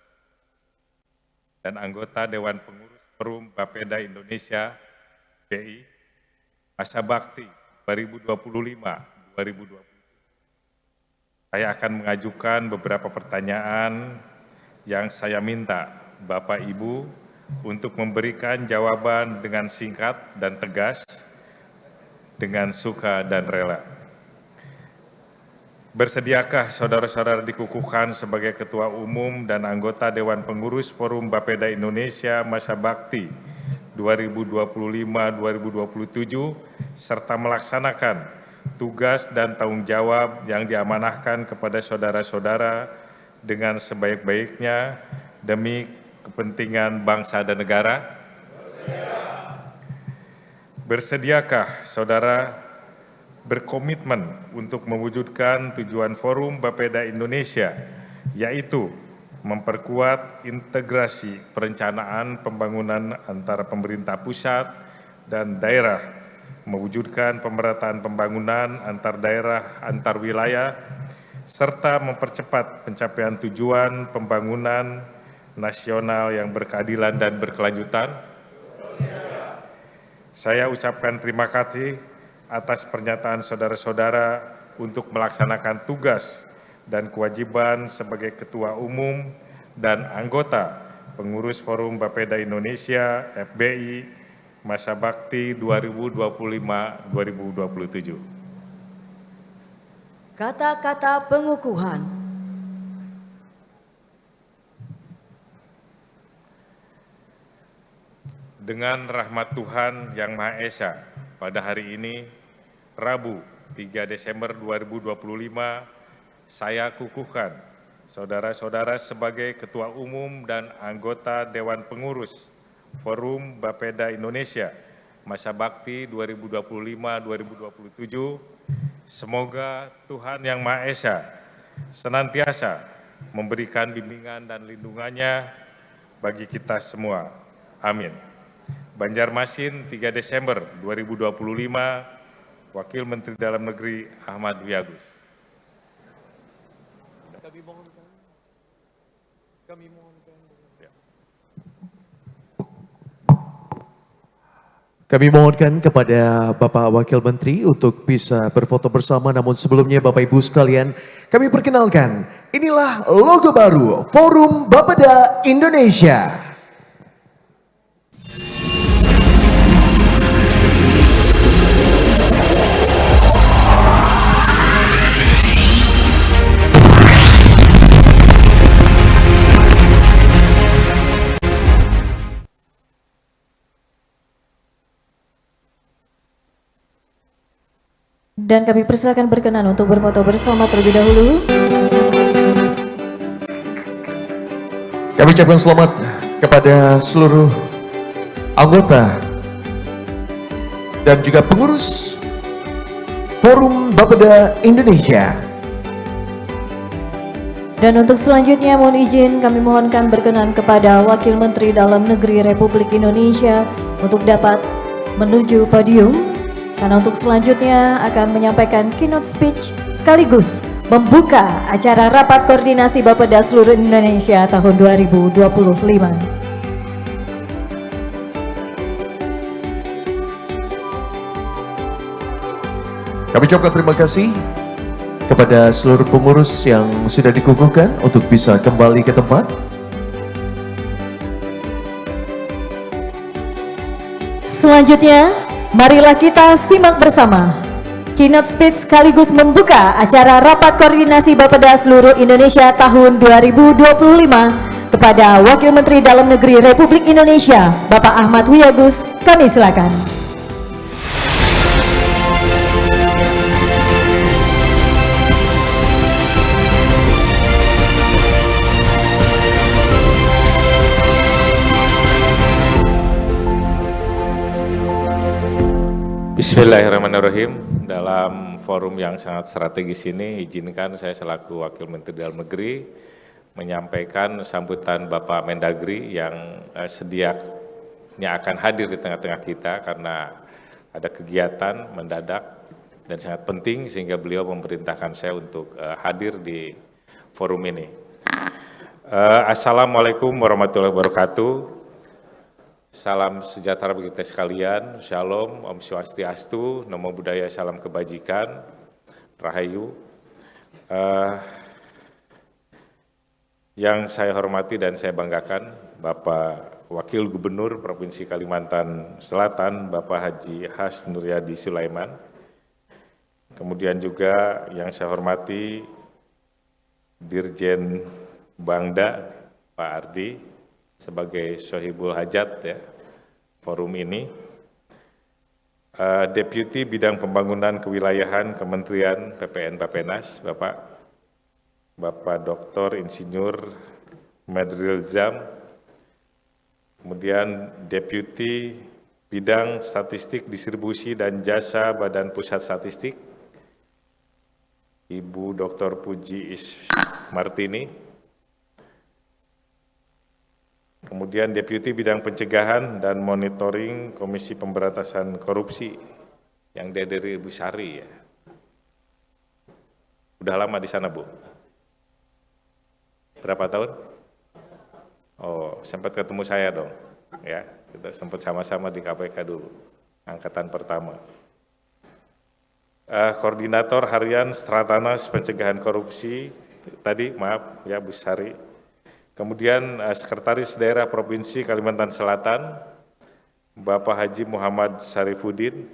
dan anggota Dewan Pengurus Forum Bapeda Indonesia BI Masa Bakti 2025-2027. Saya akan mengajukan beberapa pertanyaan yang saya minta Bapak Ibu untuk memberikan jawaban dengan singkat dan tegas, dengan suka dan rela. Bersediakah saudara-saudara dikukuhkan sebagai Ketua Umum dan anggota Dewan Pengurus Forum Bapeda Indonesia Masa Bakti 2025-2027 serta melaksanakan tugas dan tanggung jawab yang diamanahkan kepada saudara-saudara dengan sebaik-baiknya demi kepentingan bangsa dan negara? Bersediakah saudara berkomitmen untuk mewujudkan tujuan Forum Bapeda Indonesia, yaitu memperkuat integrasi perencanaan pembangunan antara pemerintah pusat dan daerah, mewujudkan pemerataan pembangunan antar daerah, antar wilayah, serta mempercepat pencapaian tujuan pembangunan nasional yang berkeadilan dan berkelanjutan? Saya ucapkan terima kasih atas pernyataan saudara-saudara untuk melaksanakan tugas dan kewajiban sebagai Ketua Umum dan anggota Pengurus Forum Bapeda Indonesia FBI Masa Bakti 2025-2027. Kata-kata pengukuhan. Dengan rahmat Tuhan Yang Maha Esa, pada hari ini, Rabu 3 Desember 2025, saya kukuhkan saudara-saudara sebagai Ketua Umum dan anggota Dewan Pengurus Forum Bapeda Indonesia Masa Bakti 2025-2027. Semoga Tuhan Yang Maha Esa senantiasa memberikan bimbingan dan lindungannya bagi kita semua. Amin. Banjarmasin 3 Desember 2025, Wakil Menteri Dalam Negeri Ahmad Wiyagus. Kami mohonkan kepada Bapak Wakil Menteri untuk bisa berfoto bersama, namun sebelumnya Bapak Ibu sekalian, kami perkenalkan, inilah logo baru Forum Bapeda Indonesia. Dan kami persilakan berkenan untuk berfoto bersama terlebih dahulu. Kami ucapkan selamat kepada seluruh anggota dan juga pengurus Forum Bapeda Indonesia. Dan untuk selanjutnya mohon izin kami mohonkan berkenan kepada Wakil Menteri Dalam Negeri Republik Indonesia untuk dapat menuju podium, karena untuk selanjutnya akan menyampaikan keynote speech sekaligus membuka acara Rapat Koordinasi Bapeda seluruh Indonesia tahun 2025. Kami ucapkan terima kasih kepada seluruh pengurus yang sudah dikukuhkan untuk bisa kembali ke tempat. Selanjutnya, marilah kita simak bersama keynote speech sekaligus membuka acara Rapat Koordinasi Bapeda seluruh Indonesia tahun 2025 kepada Wakil Menteri Dalam Negeri Republik Indonesia, Bapak Ahmad Wiyagus. Kami silakan. Bismillahirrahmanirrahim. Dalam forum yang sangat strategis ini, izinkan saya selaku Wakil Menteri Dalam Negeri menyampaikan sambutan Bapak Mendagri yang sedianya akan hadir di tengah-tengah kita karena ada kegiatan mendadak dan sangat penting sehingga beliau memerintahkan saya untuk hadir di forum ini. Assalamualaikum warahmatullahi wabarakatuh. Salam sejahtera bagi kita sekalian, Shalom, Om Swastiastu, Namo Buddhaya, Salam Kebajikan, Rahayu. Yang saya hormati dan saya banggakan, Bapak Wakil Gubernur Provinsi Kalimantan Selatan, Bapak Haji Has Nuryadi Sulaiman. Kemudian juga yang saya hormati, Dirjen Bangda, Pak Ardi, sebagai Sohibul Hajat ya, forum ini. Deputi Bidang Pembangunan Kewilayahan Kementerian PPN Bapenas, Bapak Dr. Insinyur Madril Zam, kemudian Deputi Bidang Statistik Distribusi dan Jasa Badan Pusat Statistik, Ibu Dr. Puji Martini, kemudian Deputi Bidang Pencegahan dan Monitoring Komisi Pemberantasan Korupsi yang dari Ibu Sari ya. Udah lama di sana, Bu? Berapa tahun? Oh, sempat ketemu saya dong. Ya, kita sempat sama-sama di KPK dulu, angkatan pertama. Koordinator Harian Stratanas Pencegahan Korupsi, tadi maaf ya Bu Sari. Kemudian Sekretaris Daerah Provinsi Kalimantan Selatan, Bapak Haji Muhammad Syarifuddin,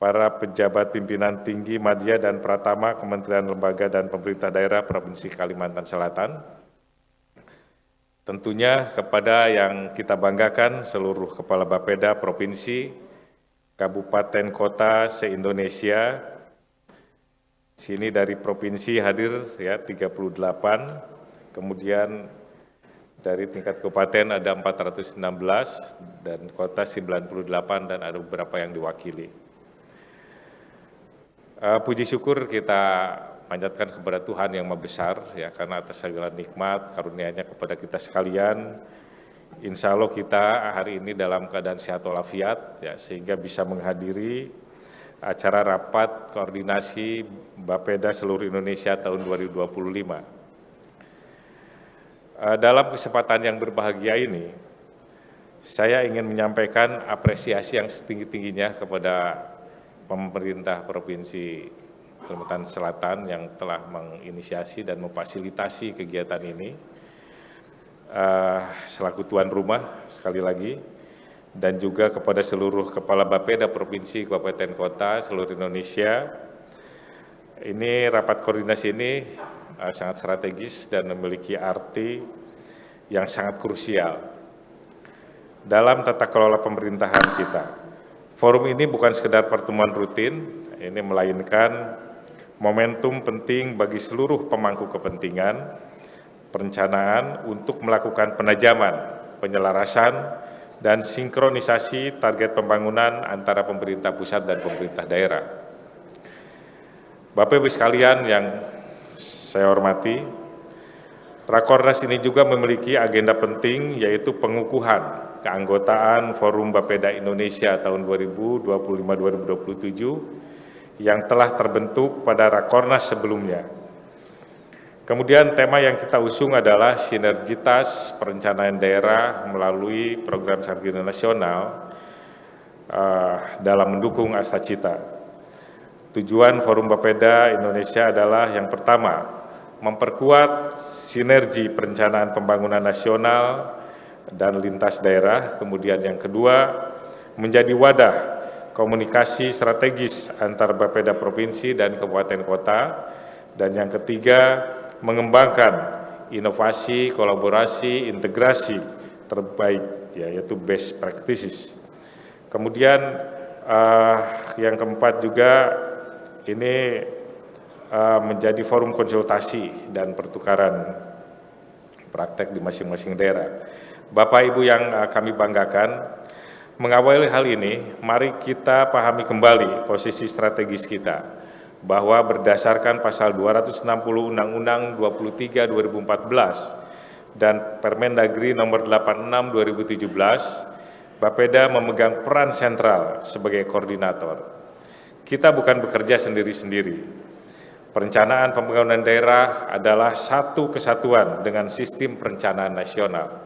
para pejabat pimpinan tinggi Madya dan Pratama Kementerian Lembaga dan Pemerintah Daerah Provinsi Kalimantan Selatan, tentunya kepada yang kita banggakan seluruh Kepala Bapeda Provinsi, Kabupaten, Kota se-Indonesia. Sini dari provinsi hadir ya 38. Kemudian dari tingkat kabupaten ada 416 dan kota 98 dan ada beberapa yang diwakili. Puji syukur kita panjatkan kepada Tuhan yang Maha Besar ya karena atas segala nikmat karunia-Nya kepada kita sekalian. Insya Allah kita hari ini dalam keadaan sehat walafiat ya sehingga bisa menghadiri acara rapat koordinasi Bapeda seluruh Indonesia tahun 2025. Dalam kesempatan yang berbahagia ini, saya ingin menyampaikan apresiasi yang setinggi-tingginya kepada pemerintah Provinsi Kalimantan Selatan yang telah menginisiasi dan memfasilitasi kegiatan ini. Selaku tuan rumah, sekali lagi, dan juga kepada seluruh Kepala Bapeda Provinsi, Kabupaten, Kota, seluruh Indonesia. Ini rapat koordinasi ini sangat strategis dan memiliki arti yang sangat krusial dalam tata kelola pemerintahan kita. Forum ini bukan sekedar pertemuan rutin, ini melainkan momentum penting bagi seluruh pemangku kepentingan, perencanaan untuk melakukan penajaman, penyelarasan, dan sinkronisasi target pembangunan antara pemerintah pusat dan pemerintah daerah. Bapak Ibu sekalian yang saya hormati, Rakornas ini juga memiliki agenda penting yaitu pengukuhan keanggotaan Forum Bapeda Indonesia tahun 2025-2027 yang telah terbentuk pada Rakornas sebelumnya. Kemudian tema yang kita usung adalah sinergitas perencanaan daerah melalui program Sarjana Nasional dalam mendukung Astacita. Tujuan Forum Bapeda Indonesia adalah yang pertama, memperkuat sinergi perencanaan pembangunan nasional dan lintas daerah. Kemudian yang kedua, menjadi wadah komunikasi strategis antar Bapeda provinsi dan kabupaten kota. Dan yang ketiga, mengembangkan inovasi, kolaborasi, integrasi terbaik, yaitu best practices. Kemudian yang keempat juga ini menjadi forum konsultasi dan pertukaran praktek di masing-masing daerah. Bapak Ibu yang kami banggakan, mengawali hal ini, mari kita pahami kembali posisi strategis kita, bahwa berdasarkan pasal 260 Undang-Undang 23 2014 dan Permendagri nomor 86 2017, Bapeda memegang peran sentral sebagai koordinator. Kita bukan bekerja sendiri-sendiri. Perencanaan pembangunan daerah adalah satu kesatuan dengan sistem perencanaan nasional.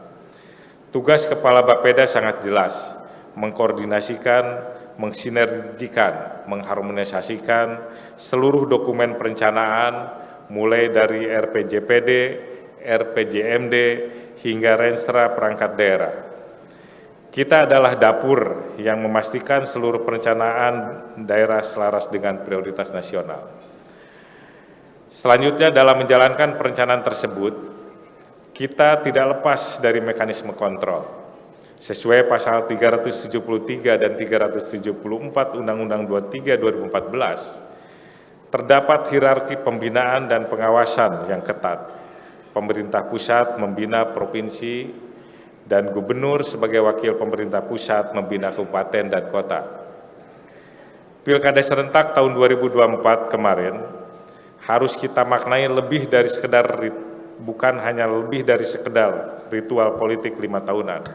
Tugas Kepala Bapeda sangat jelas, mengkoordinasikan, mensinergikan, mengharmonisasikan seluruh dokumen perencanaan mulai dari RPJPD, RPJMD, hingga Renstra perangkat daerah. Kita adalah dapur yang memastikan seluruh perencanaan daerah selaras dengan prioritas nasional. Selanjutnya dalam menjalankan perencanaan tersebut, kita tidak lepas dari mekanisme kontrol. Sesuai pasal 373 dan 374 Undang-Undang 23 2014, terdapat hierarki pembinaan dan pengawasan yang ketat. Pemerintah pusat membina provinsi dan gubernur sebagai wakil pemerintah pusat membina kabupaten dan kota. Pilkada serentak tahun 2024 kemarin harus kita maknai lebih dari sekedar bukan hanya lebih dari sekedar ritual politik 5 tahunan.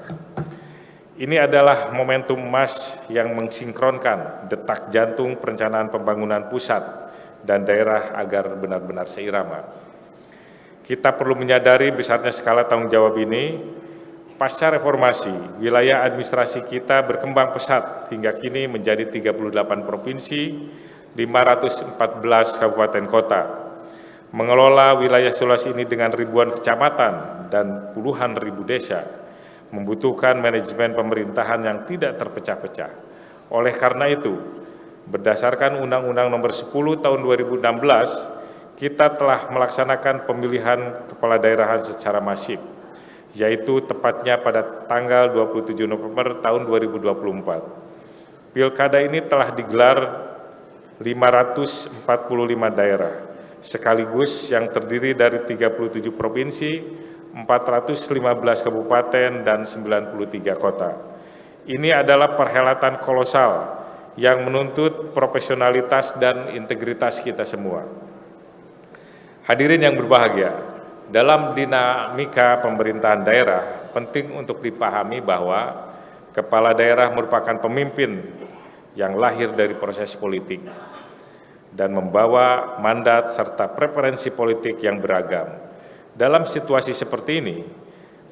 Ini adalah momentum emas yang mensinkronkan detak jantung perencanaan pembangunan pusat dan daerah agar benar-benar seirama. Kita perlu menyadari besarnya skala tanggung jawab ini. Pasca reformasi, wilayah administrasi kita berkembang pesat hingga kini menjadi 38 provinsi, 514 kabupaten kota. Mengelola wilayah seluas ini dengan ribuan kecamatan dan puluhan ribu desa membutuhkan manajemen pemerintahan yang tidak terpecah-pecah. Oleh karena itu, berdasarkan Undang-Undang Nomor 10 Tahun 2016, kita telah melaksanakan pemilihan kepala daerahan secara masif, yaitu tepatnya pada tanggal 27 November tahun 2024. Pilkada ini telah digelar 545 daerah, sekaligus yang terdiri dari 37 provinsi, 415 kabupaten, dan 93 kota. Ini adalah perhelatan kolosal yang menuntut profesionalitas dan integritas kita semua. Hadirin yang berbahagia, dalam dinamika pemerintahan daerah, penting untuk dipahami bahwa kepala daerah merupakan pemimpin yang lahir dari proses politik dan membawa mandat serta preferensi politik yang beragam. Dalam situasi seperti ini,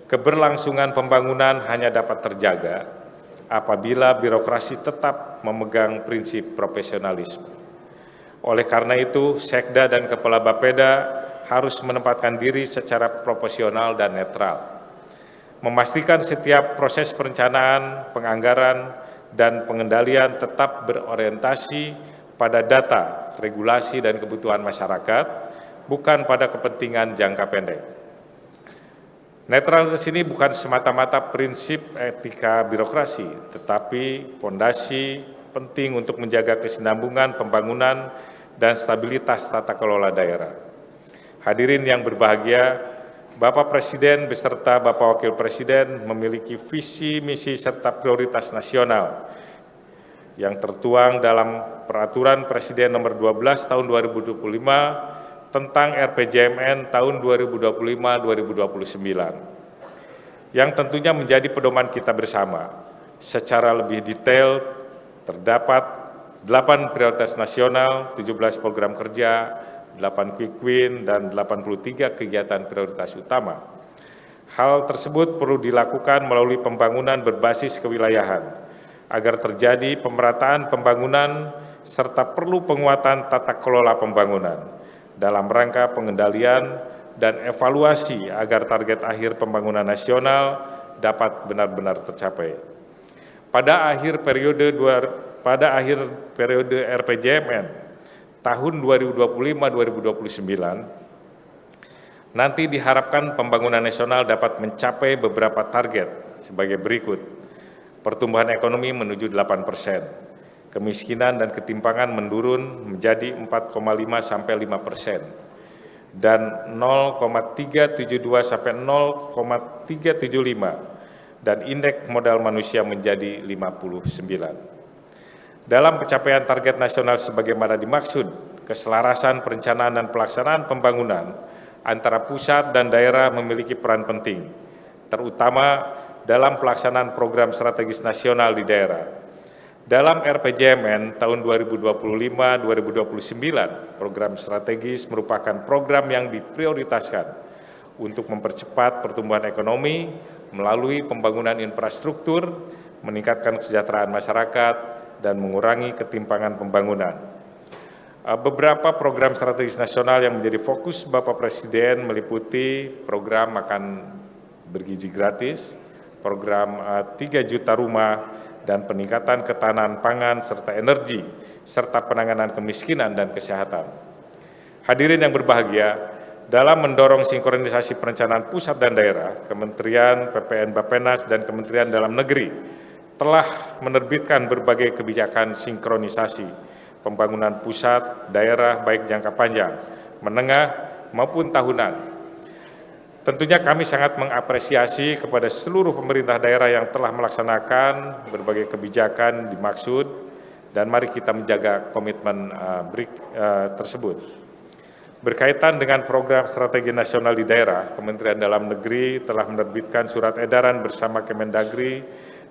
keberlangsungan pembangunan hanya dapat terjaga apabila birokrasi tetap memegang prinsip profesionalisme. Oleh karena itu, Sekda dan Kepala Bapeda harus menempatkan diri secara proporsional dan netral, memastikan setiap proses perencanaan, penganggaran, dan pengendalian tetap berorientasi pada data, regulasi, dan kebutuhan masyarakat, bukan pada kepentingan jangka pendek. Netralitas ini bukan semata-mata prinsip etika birokrasi, tetapi fondasi penting untuk menjaga kesinambungan pembangunan dan stabilitas tata kelola daerah. Hadirin yang berbahagia, Bapak Presiden beserta Bapak Wakil Presiden memiliki visi, misi, serta prioritas nasional yang tertuang dalam Peraturan Presiden Nomor 12 Tahun 2025 tentang RPJMN tahun 2025-2029. Yang tentunya menjadi pedoman kita bersama. Secara lebih detail, terdapat 8 prioritas nasional, 17 program kerja, 8 quick win, dan 83 kegiatan prioritas utama. Hal tersebut perlu dilakukan melalui pembangunan berbasis kewilayahan, agar terjadi pemerataan pembangunan serta perlu penguatan tata kelola pembangunan dalam rangka pengendalian dan evaluasi agar target akhir pembangunan nasional dapat benar-benar tercapai. Pada akhir periode RPJMN tahun 2025-2029, nanti diharapkan pembangunan nasional dapat mencapai beberapa target sebagai berikut. Pertumbuhan ekonomi menuju 8%, kemiskinan dan ketimpangan menurun menjadi 4,5 sampai 5%. Dan 0,372 sampai 0,375 dan indeks modal manusia menjadi 59. Dalam pencapaian target nasional sebagaimana dimaksud, keselarasan perencanaan dan pelaksanaan pembangunan antara pusat dan daerah memiliki peran penting, terutama dalam pelaksanaan program strategis nasional di daerah. Dalam RPJMN tahun 2025-2029, program strategis merupakan program yang diprioritaskan untuk mempercepat pertumbuhan ekonomi melalui pembangunan infrastruktur, meningkatkan kesejahteraan masyarakat, dan mengurangi ketimpangan pembangunan. Beberapa program strategis nasional yang menjadi fokus Bapak Presiden meliputi program makan bergizi gratis, program 3 juta rumah, dan peningkatan ketahanan pangan serta energi, serta penanganan kemiskinan dan kesehatan. Hadirin yang berbahagia, dalam mendorong sinkronisasi perencanaan pusat dan daerah, Kementerian PPN Bappenas dan Kementerian Dalam Negeri telah menerbitkan berbagai kebijakan sinkronisasi pembangunan pusat, daerah, baik jangka panjang, menengah, maupun tahunan. Tentunya kami sangat mengapresiasi kepada seluruh pemerintah daerah yang telah melaksanakan berbagai kebijakan dimaksud, dan mari kita menjaga komitmen tersebut. Berkaitan dengan program strategi nasional di daerah, Kementerian Dalam Negeri telah menerbitkan surat edaran bersama Kemendagri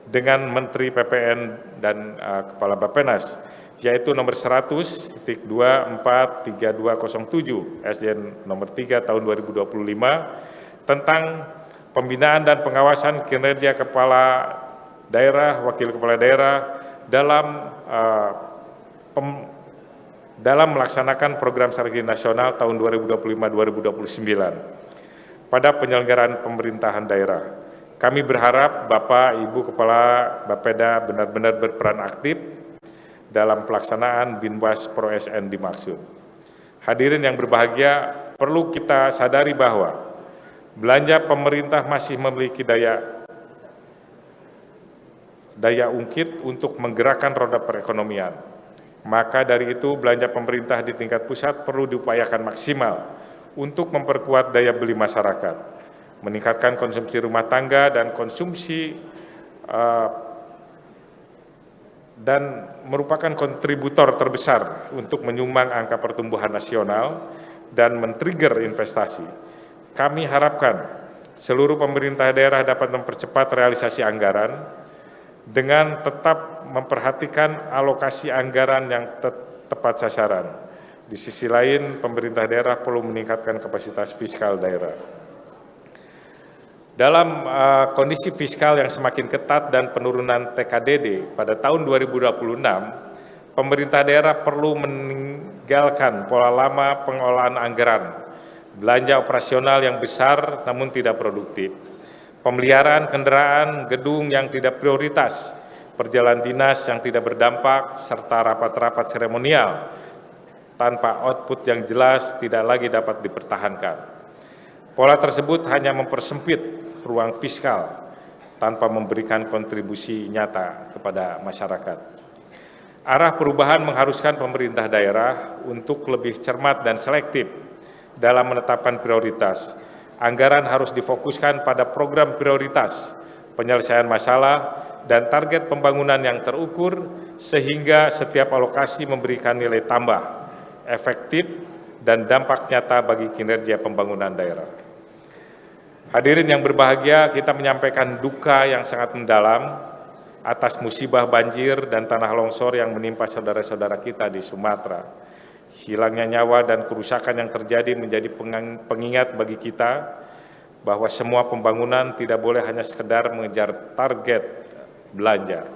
dengan Menteri PPN dan Kepala Bappenas, yaitu nomor 100.243207 SDN nomor 3 tahun 2025 tentang pembinaan dan pengawasan kinerja kepala daerah, wakil kepala daerah dalam melaksanakan program strategi nasional tahun 2025-2029 pada penyelenggaraan pemerintahan daerah. Kami berharap Bapak, Ibu Kepala Bapeda benar-benar berperan aktif dalam pelaksanaan Binwas Pro SN dimaksud. Hadirin yang berbahagia, perlu kita sadari bahwa belanja pemerintah masih memiliki daya ungkit untuk menggerakkan roda perekonomian. Maka dari itu belanja pemerintah di tingkat pusat perlu diupayakan maksimal untuk memperkuat daya beli masyarakat, meningkatkan konsumsi rumah tangga dan konsumsi dan merupakan kontributor terbesar untuk menyumbang angka pertumbuhan nasional dan men-trigger investasi. Kami harapkan seluruh pemerintah daerah dapat mempercepat realisasi anggaran dengan tetap memperhatikan alokasi anggaran yang tepat sasaran. Di sisi lain, pemerintah daerah perlu meningkatkan kapasitas fiskal daerah. Dalam kondisi fiskal yang semakin ketat dan penurunan TKDD pada tahun 2026, pemerintah daerah perlu meninggalkan pola lama pengelolaan anggaran, belanja operasional yang besar namun tidak produktif, pemeliharaan kendaraan, gedung yang tidak prioritas, perjalanan dinas yang tidak berdampak, serta rapat-rapat seremonial tanpa output yang jelas tidak lagi dapat dipertahankan. Pola tersebut hanya mempersempit ruang fiskal tanpa memberikan kontribusi nyata kepada masyarakat. Arah perubahan mengharuskan pemerintah daerah untuk lebih cermat dan selektif dalam menetapkan prioritas. Anggaran harus difokuskan pada program prioritas, penyelesaian masalah, dan target pembangunan yang terukur sehingga setiap alokasi memberikan nilai tambah, efektif, dan dampak nyata bagi kinerja pembangunan daerah. Hadirin yang berbahagia, kita menyampaikan duka yang sangat mendalam atas musibah banjir dan tanah longsor yang menimpa saudara-saudara kita di Sumatera. Hilangnya nyawa dan kerusakan yang terjadi menjadi pengingat bagi kita bahwa semua pembangunan tidak boleh hanya sekedar mengejar target belanja,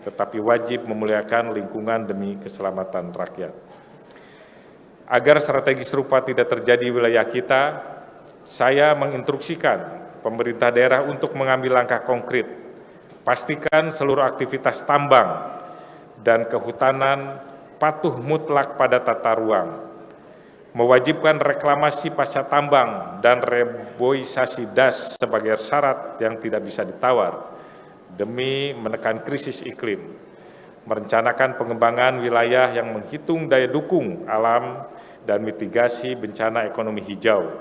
tetapi wajib memuliakan lingkungan demi keselamatan rakyat. Agar strategi serupa tidak terjadi di wilayah kita, saya menginstruksikan pemerintah daerah untuk mengambil langkah konkret. Pastikan seluruh aktivitas tambang dan kehutanan patuh mutlak pada tata ruang, mewajibkan reklamasi pasca tambang dan reboisasi das sebagai syarat yang tidak bisa ditawar demi menekan krisis iklim, merencanakan pengembangan wilayah yang menghitung daya dukung alam dan mitigasi bencana ekonomi hijau,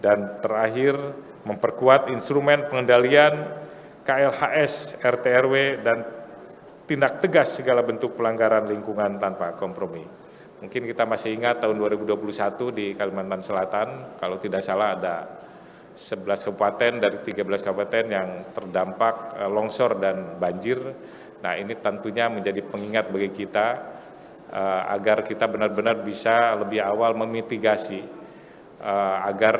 dan terakhir memperkuat instrumen pengendalian KLHS, RT/RW, dan tindak tegas segala bentuk pelanggaran lingkungan tanpa kompromi. Mungkin kita masih ingat tahun 2021 di Kalimantan Selatan, kalau tidak salah ada 11 kabupaten dari 13 kabupaten yang terdampak longsor dan banjir. Nah, ini tentunya menjadi pengingat bagi kita agar kita benar-benar bisa lebih awal memitigasi agar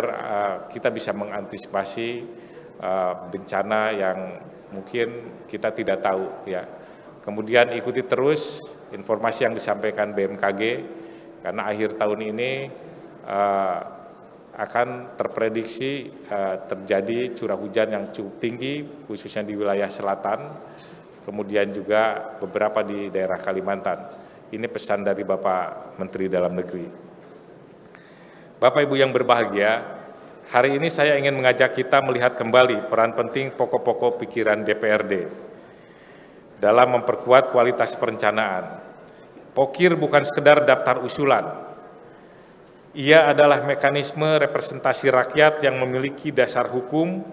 kita bisa mengantisipasi bencana yang mungkin kita tidak tahu, ya. Kemudian ikuti terus informasi yang disampaikan BMKG, karena akhir tahun ini akan terprediksi terjadi curah hujan yang cukup tinggi, khususnya di wilayah selatan, kemudian juga beberapa di daerah Kalimantan. Ini pesan dari Bapak Menteri Dalam Negeri. Bapak Ibu yang berbahagia, hari ini saya ingin mengajak kita melihat kembali peran penting pokok-pokok pikiran DPRD dalam memperkuat kualitas perencanaan. Pokir bukan sekedar daftar usulan. Ia adalah mekanisme representasi rakyat yang memiliki dasar hukum,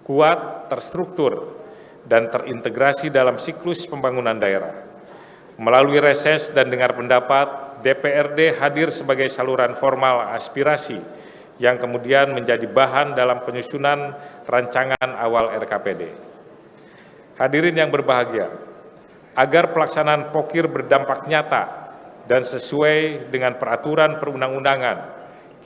kuat, terstruktur, dan terintegrasi dalam siklus pembangunan daerah. Melalui reses dan dengar pendapat, DPRD hadir sebagai saluran formal aspirasi yang kemudian menjadi bahan dalam penyusunan rancangan awal RKPD. Hadirin yang berbahagia, agar pelaksanaan Pokir berdampak nyata dan sesuai dengan peraturan perundang-undangan,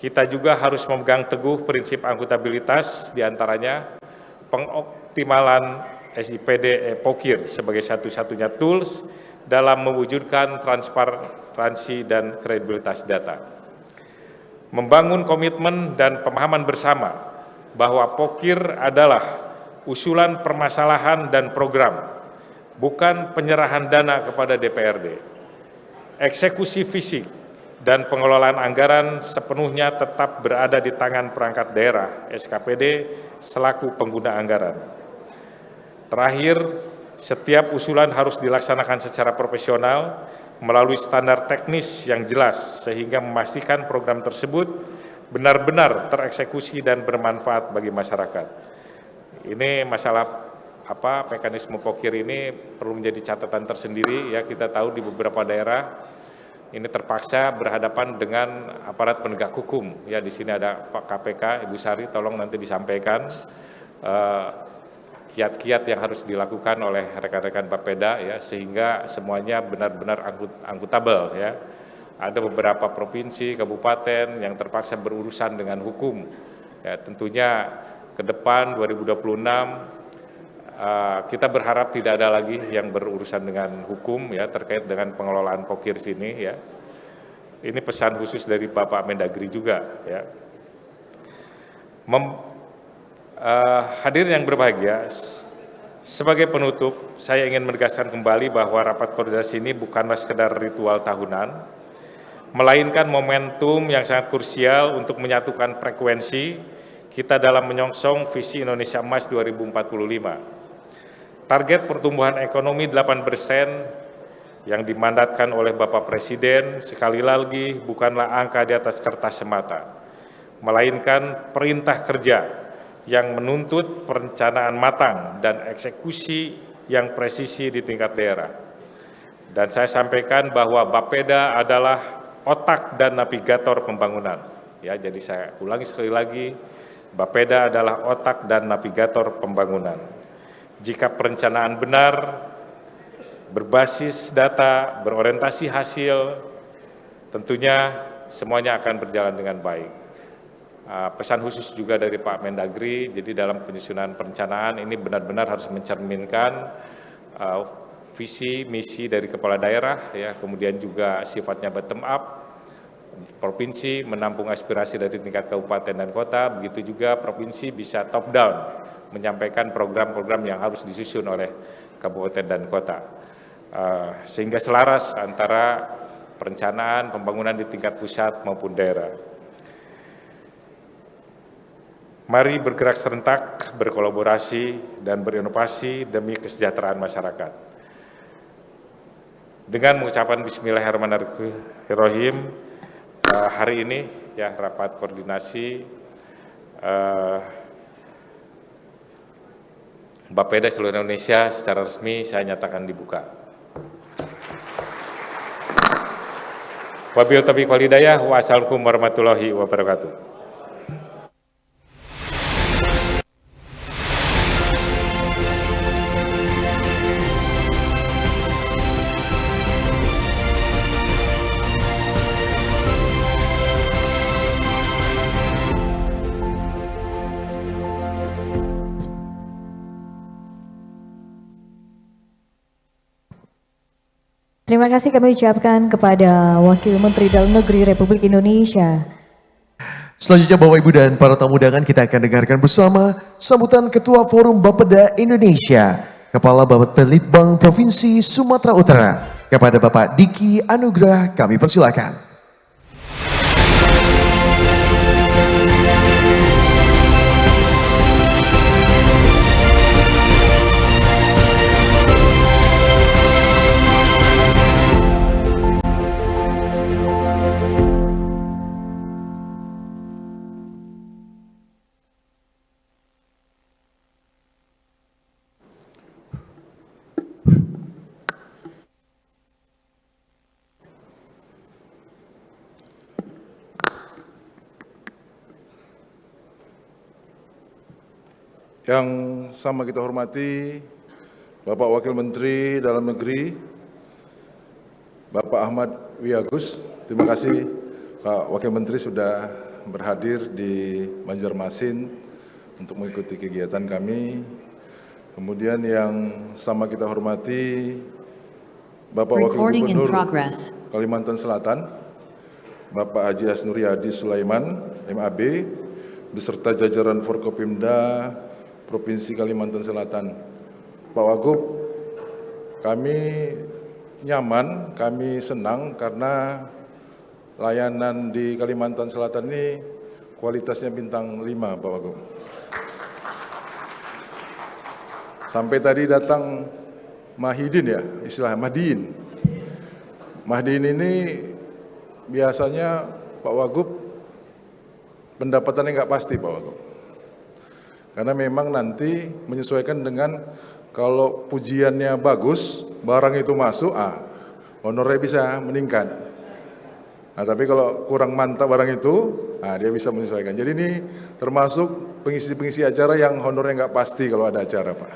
kita juga harus memegang teguh prinsip akuntabilitas, diantaranya pengoptimalan SIPD Pokir sebagai satu-satunya tools dalam mewujudkan transparansi dan kredibilitas data. Membangun komitmen dan pemahaman bersama bahwa Pokir adalah usulan permasalahan dan program, bukan penyerahan dana kepada DPRD. Eksekusi fisik dan pengelolaan anggaran sepenuhnya tetap berada di tangan perangkat daerah, SKPD, selaku pengguna anggaran. Terakhir, setiap usulan harus dilaksanakan secara profesional melalui standar teknis yang jelas, sehingga memastikan program tersebut benar-benar tereksekusi dan bermanfaat bagi masyarakat. Ini masalah mekanisme Pokir ini perlu menjadi catatan tersendiri, ya. Kita tahu di beberapa daerah ini terpaksa berhadapan dengan aparat penegak hukum, ya. Di sini ada Pak KPK, Ibu Sari, tolong nanti disampaikan kiat-kiat yang harus dilakukan oleh rekan-rekan Bapeda, ya, sehingga semuanya benar-benar akuntabel, ya. Ada beberapa provinsi, kabupaten yang terpaksa berurusan dengan hukum, ya. Tentunya ke depan 2026 kita berharap tidak ada lagi yang berurusan dengan hukum, ya, terkait dengan pengelolaan Pokir sini, ya. Ini pesan khusus dari Bapak Mendagri juga, ya. Hadirin yang berbahagia, sebagai penutup saya ingin menegaskan kembali bahwa rapat koordinasi ini bukanlah sekedar ritual tahunan, melainkan momentum yang sangat krusial untuk menyatukan frekuensi kita dalam menyongsong visi Indonesia Emas 2045. Target pertumbuhan ekonomi 8% yang dimandatkan oleh Bapak Presiden sekali lagi bukanlah angka di atas kertas semata, melainkan perintah kerja yang menuntut perencanaan matang dan eksekusi yang presisi di tingkat daerah. Dan saya sampaikan bahwa Bapeda adalah otak dan navigator pembangunan. Ya, jadi saya ulangi sekali lagi, Bapeda adalah otak dan navigator pembangunan. Jika perencanaan benar, berbasis data, berorientasi hasil, tentunya semuanya akan berjalan dengan baik. Pesan khusus juga dari Pak Mendagri, jadi dalam penyusunan perencanaan ini benar-benar harus mencerminkan visi, misi dari kepala daerah, ya, kemudian juga sifatnya bottom up, provinsi menampung aspirasi dari tingkat kabupaten dan kota, begitu juga provinsi bisa top down, menyampaikan program-program yang harus disusun oleh kabupaten dan kota. Sehingga selaras antara perencanaan pembangunan di tingkat pusat maupun daerah. Mari bergerak serentak, berkolaborasi, dan berinovasi demi kesejahteraan masyarakat. Dengan mengucapkan Bismillahirrahmanirrahim, hari ini ya rapat koordinasi Bapeda seluruh Indonesia secara resmi saya nyatakan dibuka. Wabillahi taufiq wal hidayah, wassalamualaikum warahmatullahi wabarakatuh. Terima kasih kami ucapkan kepada Wakil Menteri Dalam Negeri Republik Indonesia. Selanjutnya Bapak Ibu dan para tamu undangan, kita akan dengarkan bersama sambutan Ketua Forum Bapeda Indonesia, Kepala Bapelitbang Provinsi Sumatera Utara, kepada Bapak Diki Anugrah, kami persilakan. Yang sama kita hormati Bapak Wakil Menteri Dalam Negeri, Bapak Ahmad Wiyagus. Terima kasih Pak Wakil Menteri sudah berhadir di Banjarmasin untuk mengikuti kegiatan kami. Kemudian yang sama kita hormati Bapak Wakil Gubernur Kalimantan Selatan, Bapak Haji Asnuriyadi Sulaiman, MAB, beserta jajaran Forkopimda Provinsi Kalimantan Selatan. Pak Wagub, kami nyaman, kami senang karena layanan di Kalimantan Selatan ini kualitasnya bintang 5, Pak Wagub. Sampai tadi datang Mahidin ya, istilah Mahdiin. Mahdiin ini biasanya Pak Wagub pendapatannya nggak pasti, Pak Wagub. Karena memang nanti menyesuaikan dengan kalau pujiannya bagus, barang itu masuk, honornya bisa meningkat. Nah, tapi kalau kurang mantap barang itu, dia bisa menyesuaikan. Jadi ini termasuk pengisi-pengisi acara yang honornya nggak pasti kalau ada acara, Pak.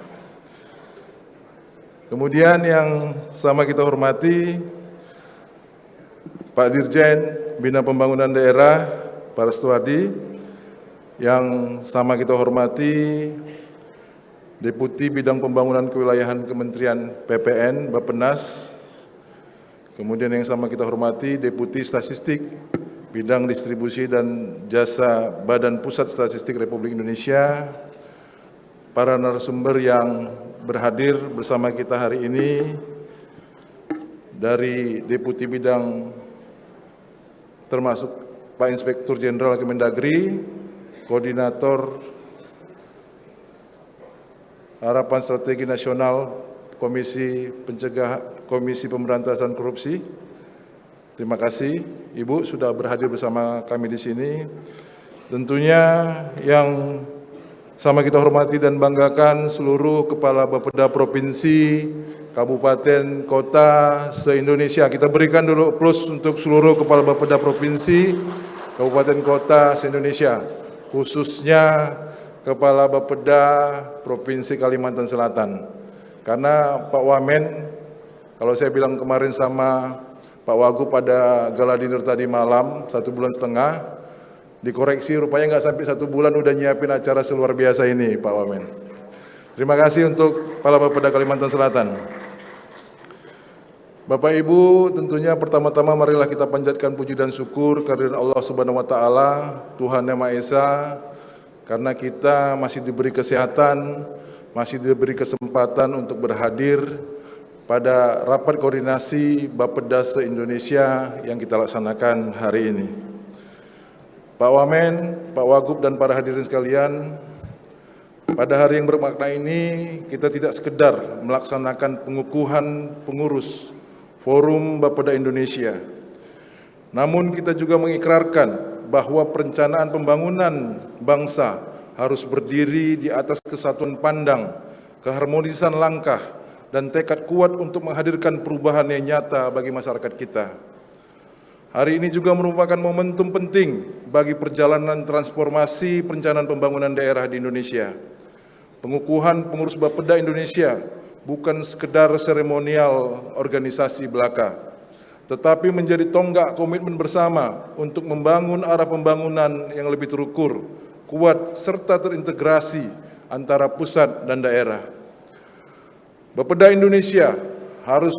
Kemudian yang sama kita hormati, Pak Dirjen Bina Pembangunan Daerah, Pak Restuadi. Yang sama kita hormati Deputi Bidang Pembangunan Kewilayahan Kementerian PPN, Bappenas. Kemudian yang sama kita hormati Deputi Statistik Bidang Distribusi dan Jasa Badan Pusat Statistik Republik Indonesia. Para narasumber yang berhadir bersama kita hari ini dari Deputi Bidang termasuk Pak Inspektur Jenderal Kemendagri, Koordinator Harapan Strategi Nasional Komisi Komisi Pemberantasan Korupsi. Terima kasih Ibu sudah berhadir bersama kami di sini. Tentunya yang sama kita hormati dan banggakan seluruh kepala Bapeda provinsi, kabupaten, kota se-Indonesia. Kita berikan dulu plus untuk seluruh kepala Bapeda provinsi, kabupaten, kota se-Indonesia, khususnya kepala Bapeda provinsi Kalimantan Selatan. Karena Pak Wamen, kalau saya bilang kemarin sama Pak Wagub pada gala dinner tadi malam, 1,5 bulan, dikoreksi rupanya nggak sampai 1 bulan udah nyiapin acara seluar biasa ini Pak Wamen. Terima kasih untuk Kepala Bapeda Kalimantan Selatan. Bapak Ibu, tentunya pertama-tama marilah kita panjatkan puji dan syukur kehadirat Allah Subhanahu wa taala, Tuhan Yang Maha Esa, karena kita masih diberi kesehatan, masih diberi kesempatan untuk berhadir pada rapat koordinasi Bapeda se-Indonesia yang kita laksanakan hari ini. Pak Wamen, Pak Wagub, dan para hadirin sekalian, pada hari yang bermakna ini kita tidak sekedar melaksanakan pengukuhan pengurus Forum Bapeda Indonesia, namun kita juga mengikrarkan bahwa perencanaan pembangunan bangsa harus berdiri di atas kesatuan pandang, keharmonisan langkah, dan tekad kuat untuk menghadirkan perubahan yang nyata bagi masyarakat kita. Hari ini juga merupakan momentum penting bagi perjalanan transformasi perencanaan pembangunan daerah di Indonesia. Pengukuhan pengurus Bapeda Indonesia bukan sekedar seremonial organisasi belaka, tetapi menjadi tonggak komitmen bersama untuk membangun arah pembangunan yang lebih terukur, kuat, serta terintegrasi antara pusat dan daerah. Bapeda Indonesia harus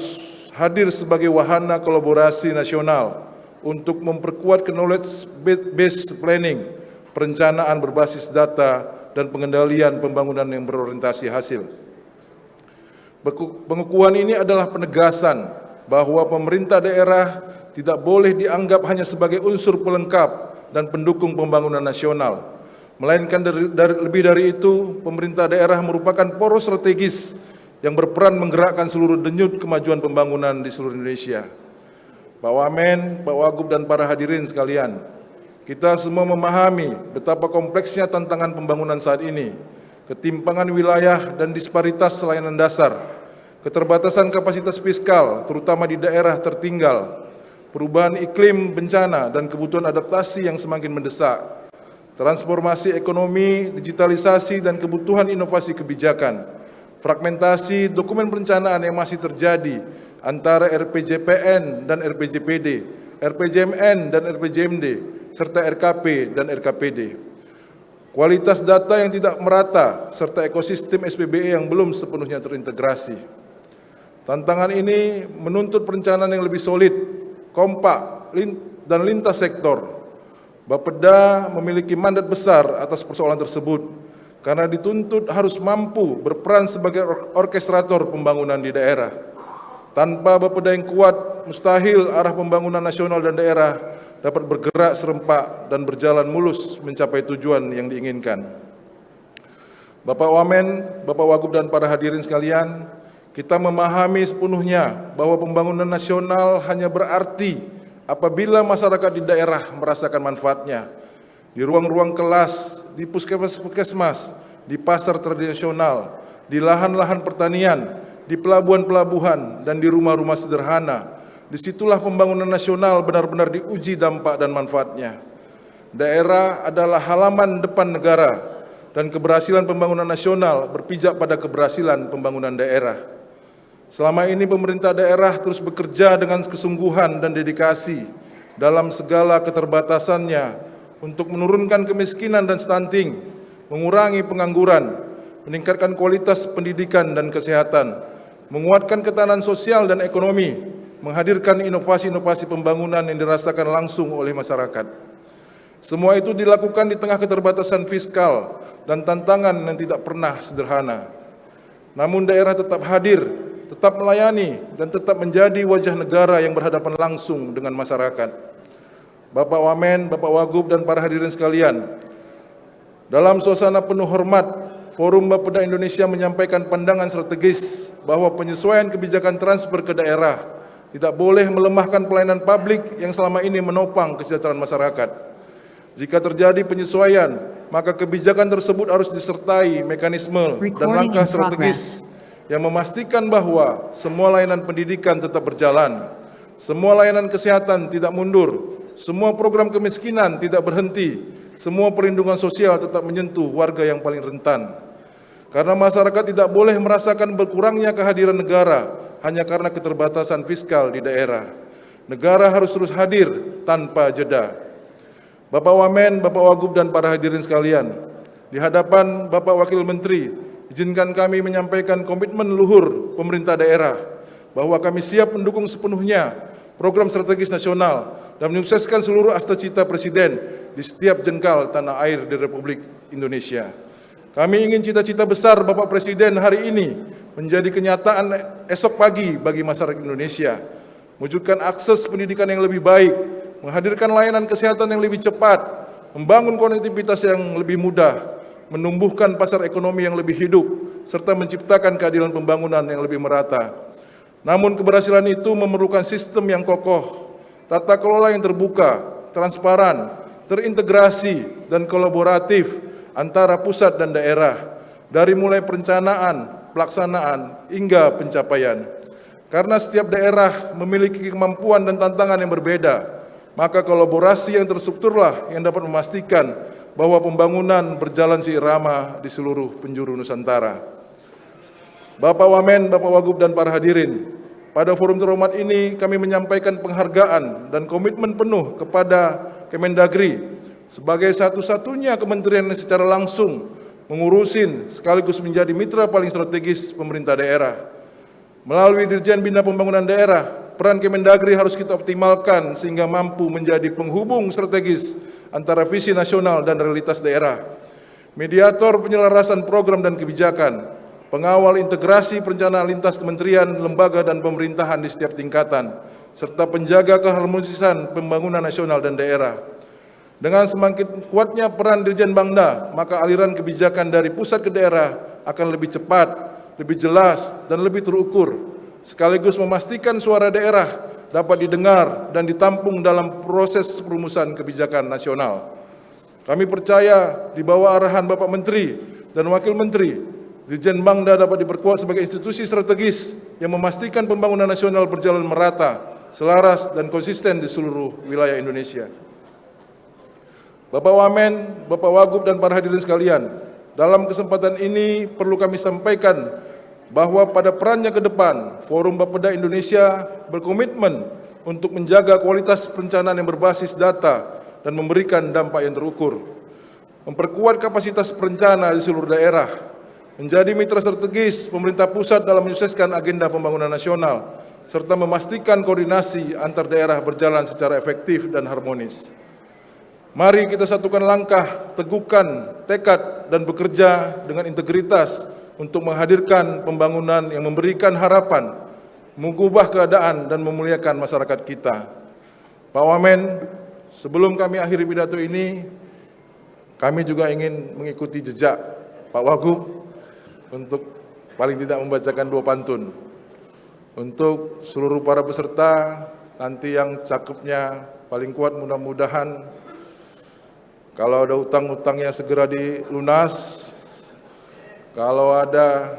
hadir sebagai wahana kolaborasi nasional untuk memperkuat knowledge-based planning, perencanaan berbasis data, dan pengendalian pembangunan yang berorientasi hasil. Pengukuhan ini adalah penegasan bahwa pemerintah daerah tidak boleh dianggap hanya sebagai unsur pelengkap dan pendukung pembangunan nasional, melainkan lebih dari itu, pemerintah daerah merupakan poros strategis yang berperan menggerakkan seluruh denyut kemajuan pembangunan di seluruh Indonesia. Pak Wamen, Pak Wagub, dan para hadirin sekalian, kita semua memahami betapa kompleksnya tantangan pembangunan saat ini, ketimpangan wilayah dan disparitas layanan dasar, keterbatasan kapasitas fiskal, terutama di daerah tertinggal, perubahan iklim bencana, dan kebutuhan adaptasi yang semakin mendesak, transformasi ekonomi, digitalisasi, dan kebutuhan inovasi kebijakan, fragmentasi dokumen perencanaan yang masih terjadi antara RPJPN dan RPJPD, RPJMN dan RPJMD, serta RKP dan RKPD. Kualitas data yang tidak merata, serta ekosistem SPBE yang belum sepenuhnya terintegrasi. Tantangan ini menuntut perencanaan yang lebih solid, kompak, dan lintas sektor. Bapeda memiliki mandat besar atas persoalan tersebut, karena dituntut harus mampu berperan sebagai orkestrator pembangunan di daerah. Tanpa Bapeda yang kuat, mustahil arah pembangunan nasional dan daerah dapat bergerak serempak dan berjalan mulus mencapai tujuan yang diinginkan. Bapak Wamen, Bapak Wagub, dan para hadirin sekalian, kita memahami sepenuhnya bahwa pembangunan nasional hanya berarti apabila masyarakat di daerah merasakan manfaatnya. Di ruang-ruang kelas, di puskesmas, di pasar tradisional, di lahan-lahan pertanian, di pelabuhan-pelabuhan, dan di rumah-rumah sederhana. Disitulah pembangunan nasional benar-benar diuji dampak dan manfaatnya. Daerah adalah halaman depan negara, dan keberhasilan pembangunan nasional berpijak pada keberhasilan pembangunan daerah. Selama ini pemerintah daerah terus bekerja dengan kesungguhan dan dedikasi dalam segala keterbatasannya untuk menurunkan kemiskinan dan stunting, mengurangi pengangguran, meningkatkan kualitas pendidikan dan kesehatan, menguatkan ketahanan sosial dan ekonomi, menghadirkan inovasi-inovasi pembangunan yang dirasakan langsung oleh masyarakat. Semua itu dilakukan di tengah keterbatasan fiskal dan tantangan yang tidak pernah sederhana. Namun daerah tetap hadir, tetap melayani, dan tetap menjadi wajah negara yang berhadapan langsung dengan masyarakat. Bapak Wamen, Bapak Wagub, dan para hadirin sekalian, dalam suasana penuh hormat Forum Bapeda Indonesia menyampaikan pandangan strategis bahwa penyesuaian kebijakan transfer ke daerah tidak boleh melemahkan pelayanan publik yang selama ini menopang kesejahteraan masyarakat. Jika terjadi penyesuaian, maka kebijakan tersebut harus disertai mekanisme dan langkah strategis yang memastikan bahwa semua layanan pendidikan tetap berjalan, semua layanan kesehatan tidak mundur, semua program kemiskinan tidak berhenti, semua perlindungan sosial tetap menyentuh warga yang paling rentan. Karena masyarakat tidak boleh merasakan berkurangnya kehadiran negara hanya karena keterbatasan fiskal di daerah. Negara harus terus hadir tanpa jeda. Bapak Wamen, Bapak Wagub, dan para hadirin sekalian, di hadapan Bapak Wakil Menteri, izinkan kami menyampaikan komitmen luhur pemerintah daerah bahwa kami siap mendukung sepenuhnya program strategis nasional dan menyukseskan seluruh cita-cita Presiden di setiap jengkal tanah air di Republik Indonesia. Kami ingin cita-cita besar Bapak Presiden hari ini menjadi kenyataan esok pagi bagi masyarakat Indonesia, mewujudkan akses pendidikan yang lebih baik, menghadirkan layanan kesehatan yang lebih cepat, membangun konektivitas yang lebih mudah, menumbuhkan pasar ekonomi yang lebih hidup, serta menciptakan keadilan pembangunan yang lebih merata. Namun keberhasilan itu memerlukan sistem yang kokoh, tata kelola yang terbuka, transparan, terintegrasi, dan kolaboratif antara pusat dan daerah, dari mulai perencanaan, pelaksanaan, hingga pencapaian. Karena setiap daerah memiliki kemampuan dan tantangan yang berbeda, maka kolaborasi yang terstrukturlah yang dapat memastikan bahwa pembangunan berjalan seirama di seluruh penjuru Nusantara. Bapak Wamen, Bapak Wagub, dan para hadirin, pada forum terhormat ini kami menyampaikan penghargaan dan komitmen penuh kepada Kemendagri sebagai satu-satunya kementerian yang secara langsung mengurusin sekaligus menjadi mitra paling strategis pemerintah daerah. Melalui Dirjen Bina Pembangunan Daerah, peran Kemendagri harus kita optimalkan sehingga mampu menjadi penghubung strategis antara visi nasional dan realitas daerah, mediator penyelarasan program dan kebijakan, pengawal integrasi perencanaan lintas kementerian, lembaga, dan pemerintahan di setiap tingkatan, serta penjaga keharmonisan pembangunan nasional dan daerah. Dengan semakin kuatnya peran Dirjen Bangda, maka aliran kebijakan dari pusat ke daerah akan lebih cepat, lebih jelas, dan lebih terukur, sekaligus memastikan suara daerah dapat didengar dan ditampung dalam proses perumusan kebijakan nasional. Kami percaya di bawah arahan Bapak Menteri dan Wakil Menteri, Dirjen Bangda dapat diperkuat sebagai institusi strategis yang memastikan pembangunan nasional berjalan merata, selaras, dan konsisten di seluruh wilayah Indonesia. Bapak Wamen, Bapak Wagub, dan para hadirin sekalian, dalam kesempatan ini perlu kami sampaikan bahwa pada perannya ke depan, Forum Bapeda Indonesia berkomitmen untuk menjaga kualitas perencanaan yang berbasis data dan memberikan dampak yang terukur, memperkuat kapasitas perencana di seluruh daerah, menjadi mitra strategis pemerintah pusat dalam menyukseskan agenda pembangunan nasional, serta memastikan koordinasi antar daerah berjalan secara efektif dan harmonis. Mari kita satukan langkah, teguhkan tekad, dan bekerja dengan integritas untuk menghadirkan pembangunan yang memberikan harapan, mengubah keadaan, dan memuliakan masyarakat kita. Pak Wamen, sebelum kami akhiri pidato ini, kami juga ingin mengikuti jejak Pak Wagub untuk paling tidak membacakan 2 pantun. Untuk seluruh para peserta, nanti yang cakepnya paling kuat mudah-mudahan kalau ada utang-utangnya segera dilunas, kalau ada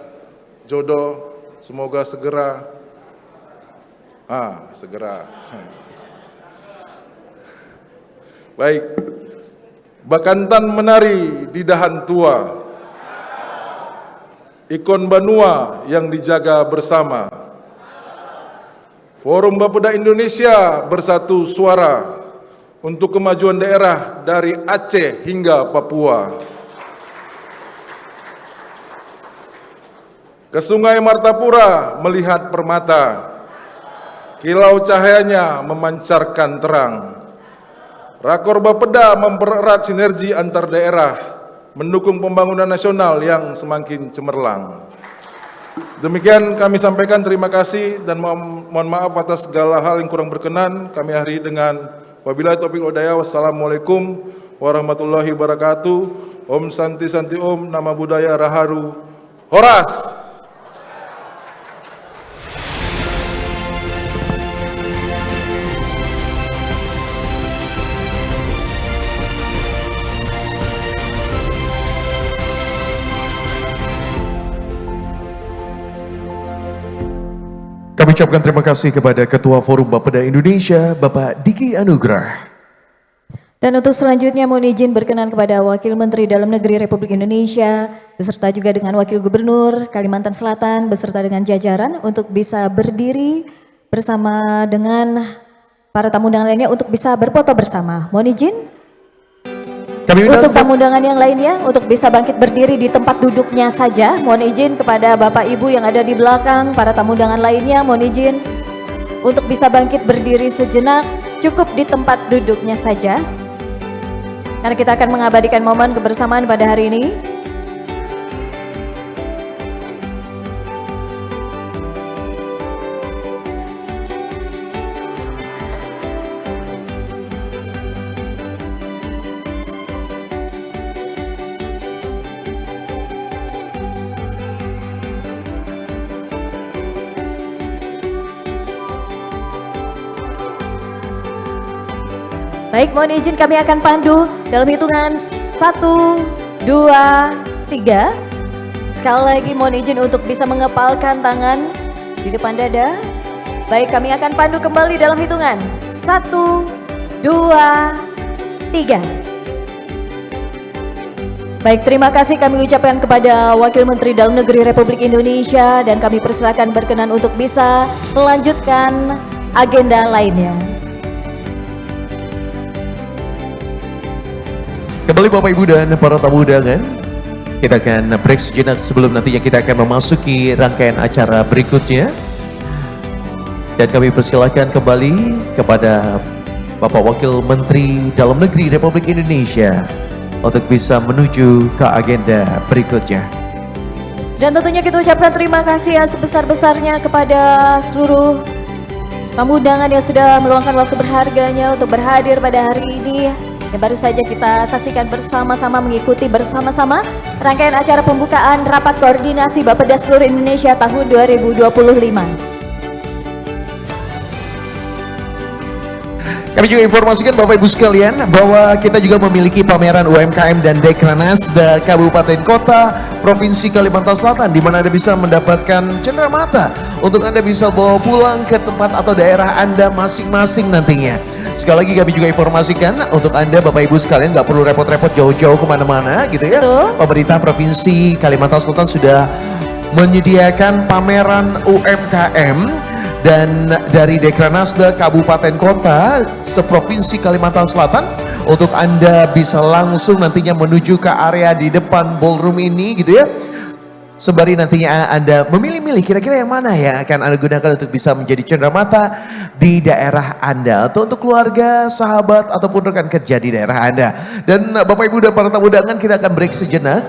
jodoh semoga segera, segera. Baik, Bakantan menari di dahan tua, ikon Banua yang dijaga bersama. Forum Bapeda Indonesia bersatu suara untuk kemajuan daerah dari Aceh hingga Papua. Ke Sungai Martapura melihat permata, kilau cahayanya memancarkan terang. Rakor Bapeda mempererat sinergi antar daerah, mendukung pembangunan nasional yang semakin cemerlang. Demikian kami sampaikan, terima kasih dan mohon maaf atas segala hal yang kurang berkenan. Kami akhiri dengan wabillahi taufiq wal hidayah. Wassalamualaikum warahmatullahi wabarakatuh. Om Santi Santi Om, nama budaya Raharu. Horas. Kami ucapkan terima kasih kepada Ketua Forum Bapeda Indonesia, Bapak Diki Anugrah. Dan untuk selanjutnya mohon izin berkenan kepada Wakil Menteri Dalam Negeri Republik Indonesia, beserta juga dengan Wakil Gubernur Kalimantan Selatan, beserta dengan jajaran untuk bisa berdiri bersama dengan para tamu undangan lainnya untuk bisa berfoto bersama. Mohon izin. Untuk tamu undangan yang lainnya untuk bisa bangkit berdiri di tempat duduknya saja. Mohon izin kepada Bapak Ibu yang ada di belakang, para tamu undangan lainnya mohon izin untuk bisa bangkit berdiri sejenak, cukup di tempat duduknya saja. Karena kita akan mengabadikan momen kebersamaan pada hari ini. Baik, mohon izin kami akan pandu dalam hitungan 1, 2, 3. Sekali lagi mohon izin untuk bisa mengepalkan tangan di depan dada. Baik, kami akan pandu kembali dalam hitungan 1, 2, 3. Baik, terima kasih kami ucapkan kepada Wakil Menteri Dalam Negeri Republik Indonesia dan kami persilakan berkenan untuk bisa melanjutkan agenda lainnya. Kembali Bapak Ibu dan para tamu undangan, kita akan break sejenak sebelum nantinya kita akan memasuki rangkaian acara berikutnya. Dan kami persilakan kembali kepada Bapak Wakil Menteri Dalam Negeri Republik Indonesia untuk bisa menuju ke agenda berikutnya. Dan tentunya kita ucapkan terima kasih yang sebesar-besarnya kepada seluruh tamu undangan yang sudah meluangkan waktu berharganya untuk berhadir pada hari ini. Yang baru saja kita saksikan bersama-sama, mengikuti bersama-sama rangkaian acara pembukaan Rapat Koordinasi Bapeda seluruh Indonesia tahun 2025. Kami juga informasikan Bapak Ibu sekalian bahwa kita juga memiliki pameran UMKM dan Dekranasda Kabupaten Kota Provinsi Kalimantan Selatan, di mana Anda bisa mendapatkan cenderamata untuk Anda bisa bawa pulang ke tempat atau daerah Anda masing-masing nantinya. Sekali lagi kami juga informasikan untuk Anda Bapak Ibu sekalian nggak perlu repot-repot jauh-jauh kemana-mana gitu ya. Pemerintah Provinsi Kalimantan Selatan sudah menyediakan pameran UMKM dan dari Dekranasda Kabupaten Kota seprovinsi Kalimantan Selatan untuk Anda bisa langsung nantinya menuju ke area di depan ballroom ini gitu ya. Sembari nantinya Anda memilih-milih kira-kira yang mana ya akan Anda gunakan untuk bisa menjadi cenderamata di daerah Anda atau untuk keluarga, sahabat ataupun rekan kerja di daerah Anda. Dan Bapak Ibu dan para tamu undangan, kita akan break sejenak.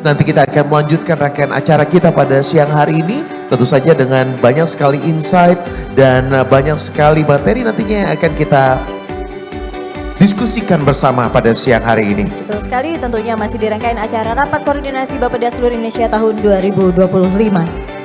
Nanti kita akan melanjutkan rangkaian acara kita pada siang hari ini, tentu saja dengan banyak sekali insight dan banyak sekali materi nantinya yang akan kita diskusikan bersama pada siang hari ini. Betul sekali, tentunya masih di rangkaian acara Rapat Koordinasi Bapeda seluruh Indonesia tahun 2025.